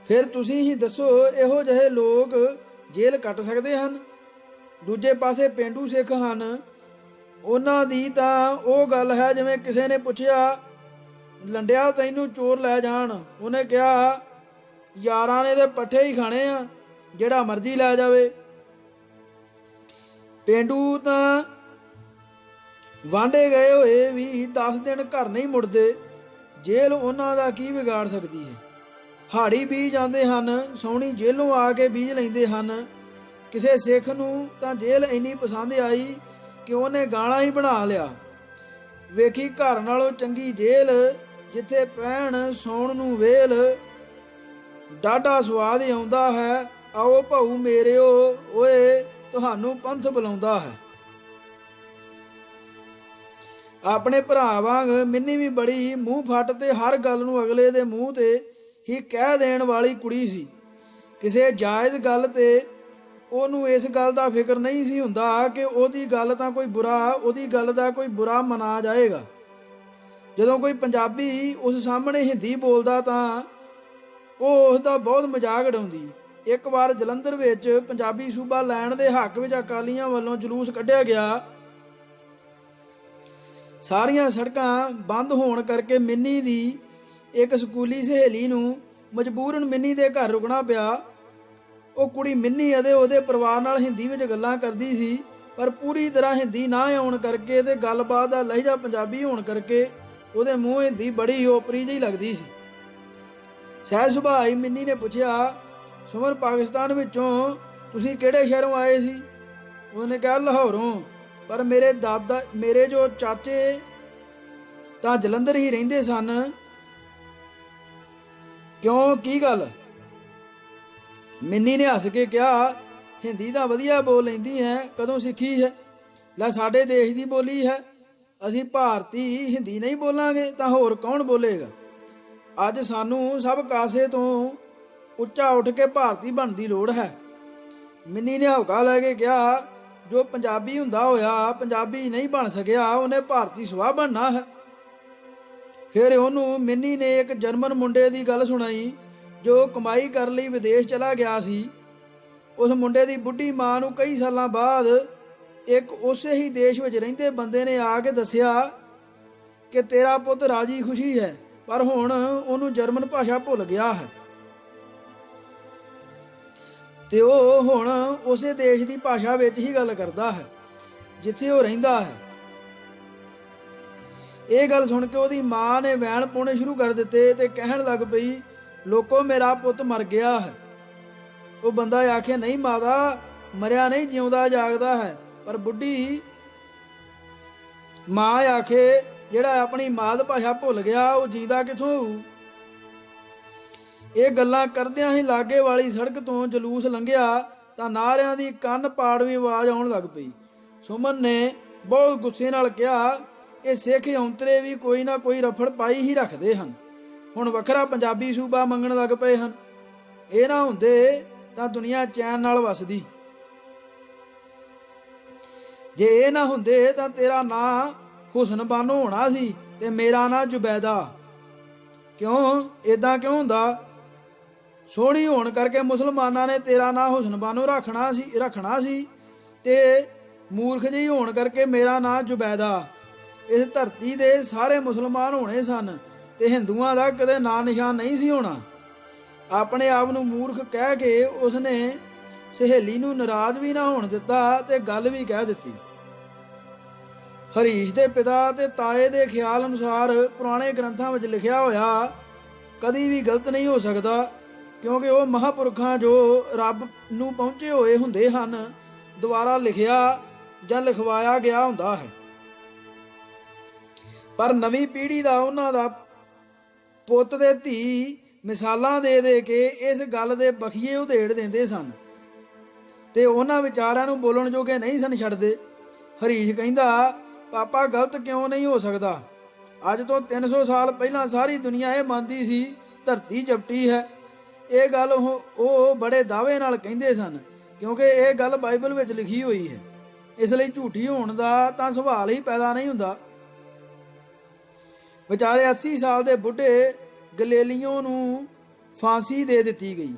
ਫਿਰ ਤੁਸੀਂ ਹੀ ਦੱਸੋ, ਇਹੋ ਜਿਹੇ ਲੋਕ ਜੇਲ੍ਹ ਕੱਟ ਸਕਦੇ ਹਨ? ਦੂਜੇ ਪਾਸੇ ਪੇਂਡੂ ਸਿੱਖ ਹਨ, ਉਹਨਾਂ ਦੀ ਤਾਂ ਉਹ ਗੱਲ ਹੈ ਜਿਵੇਂ ਕਿਸੇ ਨੇ ਪੁੱਛਿਆ, ਲੰਡਿਆ ਤੈਨੂੰ ਚੋਰ ਲੈ ਜਾਣ? ਉਹਨੇ ਕਿਹਾ, ਯਾਰਾਂ ਨੇ ਤੇ ਪੱਠੇ ਹੀ ਖਾਣੇ ਆ, ਜਿਹੜਾ ਮਰਜ਼ੀ ਲੈ ਜਾਵੇ। ਪੇਂਡੂ ਤਾਂ ਵਾਂਢੇ ਗਏ ਹੋਏ ਵੀ 10 ਦਿਨ ਘਰ ਨਹੀਂ ਮੁੜਦੇ, ਜੇਲ੍ਹ ਉਹਨਾਂ ਦਾ ਕੀ ਵਿਗਾੜ ਸਕਦੀ ਹੈ। ਹਾੜੀ ਬੀਜ ਜਾਂਦੇ ਹਨ, ਸੋਹਣੀ ਜੇਲੋਂ ਆ ਕੇ ਬੀਜ ਲੈਂਦੇ ਹਨ। ਕਿਸੇ ਸਿੱਖ ਨੂੰ ਤਾਂ ਜੇਲ੍ਹ ਇੰਨੀ ਪਸੰਦ ਆਈ ਕਿ ਉਹਨੇ ਗਾਣਾ ਹੀ ਬਣਾ ਲਿਆ, ਵੇਖੀ ਘਰ ਨਾਲੋਂ ਚੰਗੀ ਜੇਲ੍ਹ, ਜਿੱਥੇ ਪੈਣ ਸੌਣ ਨੂੰ ਵੇਲ, ਡਾਢਾ ਸਵਾਦ ਆਉਂਦਾ ਹੈ, ਆਓ ਭਾਊ ਮੇਰਿਓ ਓਏ ਤੁਹਾਨੂੰ ਪੰਥ ਬੁਲਾਉਂਦਾ ਹੈ। ਆਪਣੇ ਭਰਾ ਵਾਂਗ ਮਿੰਨੀ ਵੀ ਬੜੀ ਮੂੰਹ ਫੱਟ ਤੇ ਹਰ ਗੱਲ ਨੂੰ ਅਗਲੇ ਦੇ ਮੂੰਹ ਤੇ ਹੀ ਕਹਿ ਦੇਣ ਵਾਲੀ ਕੁੜੀ ਸੀ। ਕਿਸੇ ਜਾਇਜ਼ ਗੱਲ ਤੇ ਉਹਨੂੰ ਇਸ ਗੱਲ ਦਾ ਫਿਕਰ ਨਹੀਂ ਸੀ ਹੁੰਦਾ ਕਿ ਉਹਦੀ ਗੱਲ ਦਾ ਕੋਈ ਬੁਰਾ ਮਨਾ ਜਾਏਗਾ। ਜਦੋਂ ਕੋਈ ਪੰਜਾਬੀ ਉਸ ਸਾਹਮਣੇ ਹਿੰਦੀ ਬੋਲਦਾ ਤਾਂ ਉਹ ਉਸ ਦਾ ਬਹੁਤ ਮਜ਼ਾਕ ਉਡਾਉਂਦੀ। ਇੱਕ ਵਾਰ ਜਲੰਧਰ ਵਿੱਚ ਪੰਜਾਬੀ ਸੂਬਾ ਲੈਣ ਦੇ ਹੱਕ ਵਿੱਚ ਅਕਾਲੀਆਂ ਵੱਲੋਂ ਜਲੂਸ ਕੱਢਿਆ ਗਿਆ। ਸਾਰੀਆਂ ਸੜਕਾਂ ਬੰਦ ਹੋਣ ਕਰਕੇ ਮਿੰਨੀ ਦੀ ਇੱਕ ਸਕੂਲੀ ਸਹੇਲੀ ਨੂੰ ਮਜਬੂਰਨ ਮਿੰਨੀ ਦੇ ਘਰ ਰੁਕਣਾ ਪਿਆ। ਉਹ ਕੁੜੀ ਮਿੰਨੀ ਅਤੇ ਉਹਦੇ ਪਰਿਵਾਰ ਨਾਲ ਹਿੰਦੀ ਵਿੱਚ ਗੱਲਾਂ ਕਰਦੀ ਸੀ, ਪਰ ਪੂਰੀ ਤਰ੍ਹਾਂ ਹਿੰਦੀ ਨਾ ਆਉਣ ਕਰਕੇ ਤੇ ਗੱਲਬਾਤ ਦਾ ਲਹਿਜਾ ਪੰਜਾਬੀ ਹੋਣ ਕਰਕੇ ਉਹਦੇ ਮੂੰਹ ਹਿੰਦੀ ਬੜੀ ਓਪਰੀ ਜਿਹੀ ਲੱਗਦੀ ਸੀ। ਸਹਿਜ ਸੁਭਾਅ ਹੀ ਮਿੰਨੀ ਨੇ ਪੁੱਛਿਆ, ਸੁਮਨ, ਪਾਕਿਸਤਾਨ ਵਿੱਚੋਂ ਤੁਸੀਂ ਕਿਹੜੇ ਸ਼ਹਿਰੋਂ ਆਏ ਸੀ? ਉਹਨੇ ਕਿਹਾ, ਲਾਹੌਰੋਂ। ਪਰ ਮੇਰੇ ਜੋ ਚਾਚੇ ਤਾਂ ਜਲੰਧਰ ਹੀ ਰਹਿੰਦੇ ਸਨ। ਕਿਉਂ, ਕੀ ਗੱਲ? ਮਿੰਨੀ ਨੇ ਹੱਸ ਕੇ ਕਿਹਾ, ਹਿੰਦੀ ਤਾਂ ਵਧੀਆ ਬੋਲ ਲੈਂਦੀ ਹੈ, ਕਦੋਂ ਸਿੱਖੀ ਹੈ? ਲੈ, ਸਾਡੇ ਦੇਸ਼ ਦੀ ਬੋਲੀ ਹੈ, ਅਸੀਂ ਭਾਰਤੀ ਹਿੰਦੀ ਨਹੀਂ ਬੋਲਾਂਗੇ ਤਾਂ ਹੋਰ ਕੌਣ ਬੋਲੇਗਾ? ਅੱਜ ਸਾਨੂੰ ਸਭ ਕਾਸੇ ਤੋਂ ਉੱਚਾ ਉੱਠ ਕੇ ਭਾਰਤੀ ਬਣਨ ਦੀ ਲੋੜ ਹੈ। ਮਿੰਨੀ ਨੇ ਹੌਕਾ ਲੈ ਕੇ ਕਿਹਾ, ਜੋ ਪੰਜਾਬੀ ਹੁੰਦਾ ਹੋਇਆ ਪੰਜਾਬੀ ਨਹੀਂ ਬਣ ਸਕਿਆ, ਉਹਨੇ ਭਾਰਤੀ ਸੁਆਹ ਬਣਨਾ ਹੈ। ਫਿਰ ਉਹਨੂੰ ਮਿੰਨੀ ਨੇ ਇੱਕ ਜਰਮਨ ਮੁੰਡੇ ਦੀ ਗੱਲ ਸੁਣਾਈ ਜੋ ਕਮਾਈ ਕਰਨ ਲਈ ਵਿਦੇਸ਼ ਚਲਾ ਗਿਆ ਸੀ। ਉਸ ਮੁੰਡੇ ਦੀ ਬੁੱਢੀ ਮਾਂ ਨੂੰ ਕਈ ਸਾਲਾਂ ਬਾਅਦ ਇੱਕ ਉਸੇ ਹੀ ਦੇਸ਼ ਵਿੱਚ ਰਹਿੰਦੇ ਬੰਦੇ ਨੇ ਆ ਕੇ ਦੱਸਿਆ ਕਿ ਤੇਰਾ ਪੁੱਤ ਰਾਜੀ ਖੁਸ਼ੀ ਹੈ, ਪਰ ਹੁਣ ਉਹਨੂੰ ਜਰਮਨ ਭਾਸ਼ਾ ਭੁੱਲ ਗਿਆ ਹੈ ਤੇ ਉਹ ਹੁਣ ਉਸੇ ਦੇਸ਼ ਦੀ ਭਾਸ਼ਾ ਵਿੱਚ ਹੀ ਗੱਲ ਕਰਦਾ ਹੈ ਜਿੱਥੇ ਉਹ ਰਹਿੰਦਾ ਹੈ। ਇਹ ਗੱਲ ਸੁਣ ਕੇ ਉਹਦੀ ਮਾਂ ਨੇ ਵੈਣ ਪਾਉਣੇ ਸ਼ੁਰੂ ਕਰ ਦਿੱਤੇ ਤੇ ਕਹਿਣ ਲੱਗ ਪਈ, ਲੋਕੋ, ਮੇਰਾ ਪੁੱਤ ਮਰ ਗਿਆ ਹੈ। ਉਹ ਬੰਦਾ ਆਖੇ, ਨਹੀਂ ਮਾਤਾ, ਮਰਿਆ ਨਹੀਂ, ਜਿਉਂਦਾ ਜਾਗਦਾ ਹੈ। ਪਰ ਬੁੱਢੀ ਮਾਂ ਆਖੇ, ਜਿਹੜਾ ਆਪਣੀ ਮਾਤ ਭਾਸ਼ਾ ਭੁੱਲ ਗਿਆ ਉਹ ਜੀਂਦਾ ਕਿੱਥੋਂ ਹੋਊ? ਇਹ ਗੱਲਾਂ ਕਰਦਿਆਂ ਹੀ ਲਾਗੇ ਵਾਲੀ ਸੜਕ ਤੋਂ ਜਲੂਸ ਲੰਘਿਆ ਤਾਂ ਨਾਰਿਆਂ ਦੀ ਕੰਨ ਪਾੜਵੀਂ ਆਵਾਜ਼ ਆਉਣ ਲੱਗ ਪਈ। ਸੁਮਨ ਨੇ ਬਹੁਤ ਗੁੱਸੇ ਨਾਲ ਕਿਹਾ, ਇਹ ਸਿੱਖ ਔਂਤਰੇ ਵੀ ਕੋਈ ਨਾ ਕੋਈ ਰਫੜ ਪਾਈ ਹੀ ਰੱਖਦੇ ਹਨ। ਹੁਣ ਵੱਖਰਾ ਪੰਜਾਬੀ ਸੂਬਾ ਮੰਗਣ ਲੱਗ ਪਏ ਹਨ। ਇਹ ਨਾ ਹੁੰਦੇ ਤਾਂ ਦੁਨੀਆ ਚੈਨ ਨਾਲ ਵਸਦੀ। ਜੇ ਇਹ ਨਾ ਹੁੰਦੇ ਤਾਂ ਤੇਰਾ ਨਾਂ ਹੁਸਨ ਬਾਨੋ ਹੋਣਾ ਸੀ ਤੇ ਮੇਰਾ ਨਾਂ ਜ਼ੁਬੈਦਾ। ਕਿਉਂ, ਇਦਾਂ ਕਿਉਂ ਹੁੰਦਾ? ਸੋਹਣੀ ਹੋਣ ਕਰਕੇ ਮੁਸਲਮਾਨਾਂ ਨੇ ਤੇਰਾ ਨਾਂ ਹੁਸਨ ਬਾਨੋ ਰੱਖਣਾ ਸੀ ਤੇ ਮੂਰਖ ਜਿਹੀ ਹੋਣ ਕਰਕੇ ਮੇਰਾ ਨਾਂ ਜ਼ੁਬੈਦਾ। ਇਸ ਧਰਤੀ ਦੇ ਸਾਰੇ ਮੁਸਲਮਾਨ ਹੋਣੇ ਸਨ ਤੇ ਹਿੰਦੂਆਂ ਦਾ ਕਦੇ ਨਾਂ ਨਿਸ਼ਾਨ ਨਹੀਂ ਸੀ ਹੋਣਾ। ਆਪਣੇ ਆਪ ਨੂੰ ਮੂਰਖ ਕਹਿ ਕੇ ਉਸਨੇ ਸਹੇਲੀ ਨੂੰ ਨਾਰਾਜ਼ ਵੀ ਨਾ ਹੋਣ ਦਿੱਤਾ ਤੇ ਗੱਲ ਵੀ ਕਹਿ ਦਿੱਤੀ। ਹਰੀਸ਼ ਦੇ ਪਿਤਾ ਤੇ ਤਾਏ ਦੇ ਖਿਆਲ ਅਨੁਸਾਰ ਪੁਰਾਣੇ ਗ੍ਰੰਥਾਂ ਵਿੱਚ ਲਿਖਿਆ ਹੋਇਆ ਕਦੀ ਵੀ ਗਲਤ ਨਹੀਂ ਹੋ ਸਕਦਾ, ਕਿਉਂਕਿ ਉਹ ਮਹਾਂਪੁਰਖਾਂ ਜੋ ਰੱਬ ਨੂੰ ਪਹੁੰਚੇ ਹੋਏ ਹੁੰਦੇ ਹਨ ਦੁਆਰਾ ਲਿਖਿਆ ਜਾਂ ਲਿਖਵਾਇਆ ਗਿਆ ਹੁੰਦਾ ਹੈ। ਪਰ ਨਵੀਂ ਪੀੜ੍ਹੀ ਦਾ ਉਹਨਾਂ ਦਾ ਪੁੱਤ ਤੇ ਧੀ ਮਿਸਾਲਾਂ ਦੇ ਦੇ ਕੇ ਇਸ ਗੱਲ ਦੇ ਬਖੀਏ ਉਧੇੜ ਦਿੰਦੇ ਸਨ ਤੇ ਉਹਨਾਂ ਵਿਚਾਰਿਆਂ ਨੂੰ ਬੋਲਣ ਜੋਗੇ ਨਹੀਂ ਸਨ ਛੱਡਦੇ। ਹਰੀਸ਼ ਕਹਿੰਦਾ, ਪਾਪਾ, ਗਲਤ ਕਿਉਂ ਨਹੀਂ ਹੋ ਸਕਦਾ? ਅੱਜ ਤੋਂ 300 ਸਾਲ ਪਹਿਲਾਂ ਸਾਰੀ ਦੁਨੀਆ ਇਹ ਮੰਨਦੀ ਸੀ ਧਰਤੀ ਚਪਟੀ ਹੈ। ਇਹ ਗੱਲ ਉਹ ਬੜੇ ਦਾਅਵੇ ਨਾਲ ਕਹਿੰਦੇ ਸਨ ਕਿਉਂਕਿ ਇਹ ਗੱਲ ਬਾਈਬਲ ਵਿੱਚ ਲਿਖੀ ਹੋਈ ਹੈ। ਇਸ ਲਈ ਝੂਠੀ ਹੋਣ ਦਾ ਤਾਂ ਸਵਾਲ ਹੀ ਪੈਦਾ ਨਹੀਂ ਹੁੰਦਾ। ਵਿਚਾਰੇ 80 ਸਾਲ ਦੇ ਬੁੱਢੇ ਗਲੇਲੀਓ ਨੂੰ ਫਾਂਸੀ ਦੇ ਦਿੱਤੀ ਗਈ।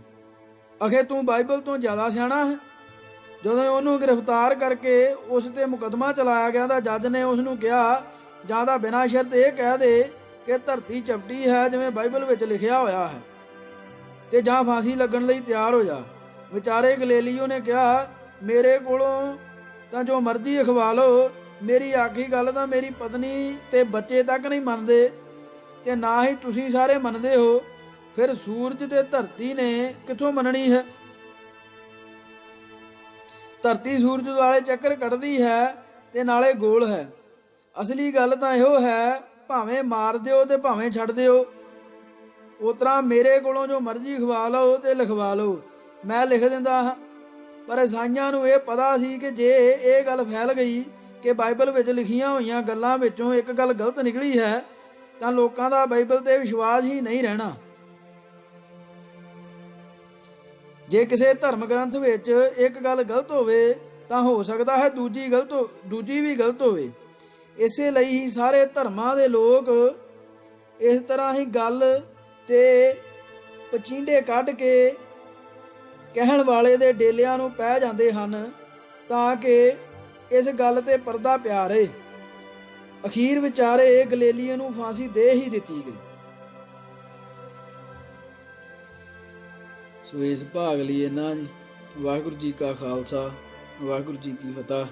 ਅਖੇ ਤੂੰ ਬਾਈਬਲ ਤੋਂ ਜ਼ਿਆਦਾ ਸਿਆਣਾ ਹੈ। ਜਦੋਂ ਉਹਨੂੰ ਗ੍ਰਿਫਤਾਰ ਕਰਕੇ ਉਸ ਤੇ ਮੁਕੱਦਮਾ ਚਲਾਇਆ ਗਿਆ ਤਾਂ ਜੱਜ ਨੇ ਉਸ ਨੂੰ ਕਿਹਾ, ਜਾਂ ਤਾਂ ਬਿਨਾਂ ਸ਼ਰਤ ਇਹ ਕਹਿ ਦੇ ਕਿ ਧਰਤੀ ਚਪਟੀ ਹੈ ਜਿਵੇਂ ਬਾਈਬਲ ਵਿੱਚ ਲਿਖਿਆ ਹੋਇਆ ਹੈ, ਤੇ ਜਾਂ ਫਾਂਸੀ ਲੱਗਣ ਲਈ ਤਿਆਰ ਹੋ ਜਾ। ਵਿਚਾਰੇ ਗਲੇਲੀਓ ਨੇ ਕਿਹਾ, ਮੇਰੇ ਕੋਲੋਂ ਤਾਂ ਜੋ ਮਰਜ਼ੀ ਅਖਵਾ ਲਓ, ਮੇਰੀ ਆਖੀ ਗੱਲ ਤਾਂ ਮੇਰੀ ਪਤਨੀ ਤੇ ਬੱਚੇ ਤੱਕ ਨਹੀਂ ਮੰਨਦੇ ਤੇ ਨਾ ਹੀ ਤੁਸੀਂ ਸਾਰੇ ਮੰਨਦੇ ਹੋ, ਫਿਰ ਸੂਰਜ ਤੇ ਧਰਤੀ ਨੇ ਕਿੱਥੋਂ ਮੰਨਣੀ ਹੈ? ਧਰਤੀ ਸੂਰਜ ਵਾਲੇ ਚੱਕਰ ਕੱਢਦੀ ਹੈ ਤੇ ਨਾਲੇ ਗੋਲ ਹੈ। ਅਸਲੀ ਗੱਲ ਤਾਂ ਇਹੋ ਹੈ, ਭਾਵੇਂ ਮਾਰ ਦਿਓ ਤੇ ਭਾਵੇਂ ਛੱਡ ਦਿਓ। ਉਸ ਤਰ੍ਹਾਂ ਮੇਰੇ ਕੋਲੋਂ ਜੋ ਮਰਜ਼ੀ ਖਵਾ ਲਓ ਤੇ ਲਿਖਵਾ ਲਓ, ਮੈਂ ਲਿਖ ਦਿੰਦਾ ਹਾਂ। ਪਰ ਈਸਾਈਆਂ ਨੂੰ ਇਹ ਪਤਾ ਸੀ ਕਿ ਜੇ ਇਹ ਗੱਲ ਫੈਲ ਗਈ ਕਿ ਬਾਈਬਲ ਵਿੱਚ ਲਿਖੀਆਂ ਹੋਈਆਂ ਗੱਲਾਂ ਵਿੱਚੋਂ ਇੱਕ ਗੱਲ ਗਲਤ ਨਿਕਲੀ ਹੈ ਤਾਂ ਲੋਕਾਂ ਦਾ ਬਾਈਬਲ ਤੇ ਵਿਸ਼ਵਾਸ ਹੀ ਨਹੀਂ ਰਹਿਣਾ। ਜੇ ਕਿਸੇ ਧਰਮ ਗ੍ਰੰਥ ਵਿੱਚ ਇੱਕ ਗੱਲ ਗਲਤ ਹੋਵੇ ਤਾਂ ਹੋ ਸਕਦਾ ਹੈ ਦੂਜੀ ਵੀ ਗਲਤ ਹੋਵੇ। ਇਸੇ ਲਈ ਹੀ ਸਾਰੇ ਧਰਮਾਂ ਦੇ ਲੋਕ ਇਸ ਤਰ੍ਹਾਂ ਹੀ ਗੱਲ ਤੇ ਪਚੀਂਡੇ ਕੱਢ ਕੇ ਕਹਿਣ ਵਾਲੇ ਦੇ ਡੇਲਿਆਂ ਨੂੰ ਪੈ ਜਾਂਦੇ ਹਨ ਤਾਂ ਕਿ ਇਸ ਗੱਲ ਤੇ ਪਰਦਾ ਪਿਆ ਰਹੇ। ਅਖੀਰ ਵਿਚਾਰੇ ਗਲੇਲੀਓ ਨੂੰ ਫਾਂਸੀ ਦੇ ਹੀ ਦਿੱਤੀ ਗਈ। ਸੋ ਇਸ ਭਾਗ ਲਈ ਇੰਨਾ ਜੀ। ਵਾਹਿਗੁਰੂ ਜੀ ਕਾ ਖਾਲਸਾ, ਵਾਹਿਗੁਰੂ ਜੀ ਕੀ ਫਤਿਹ।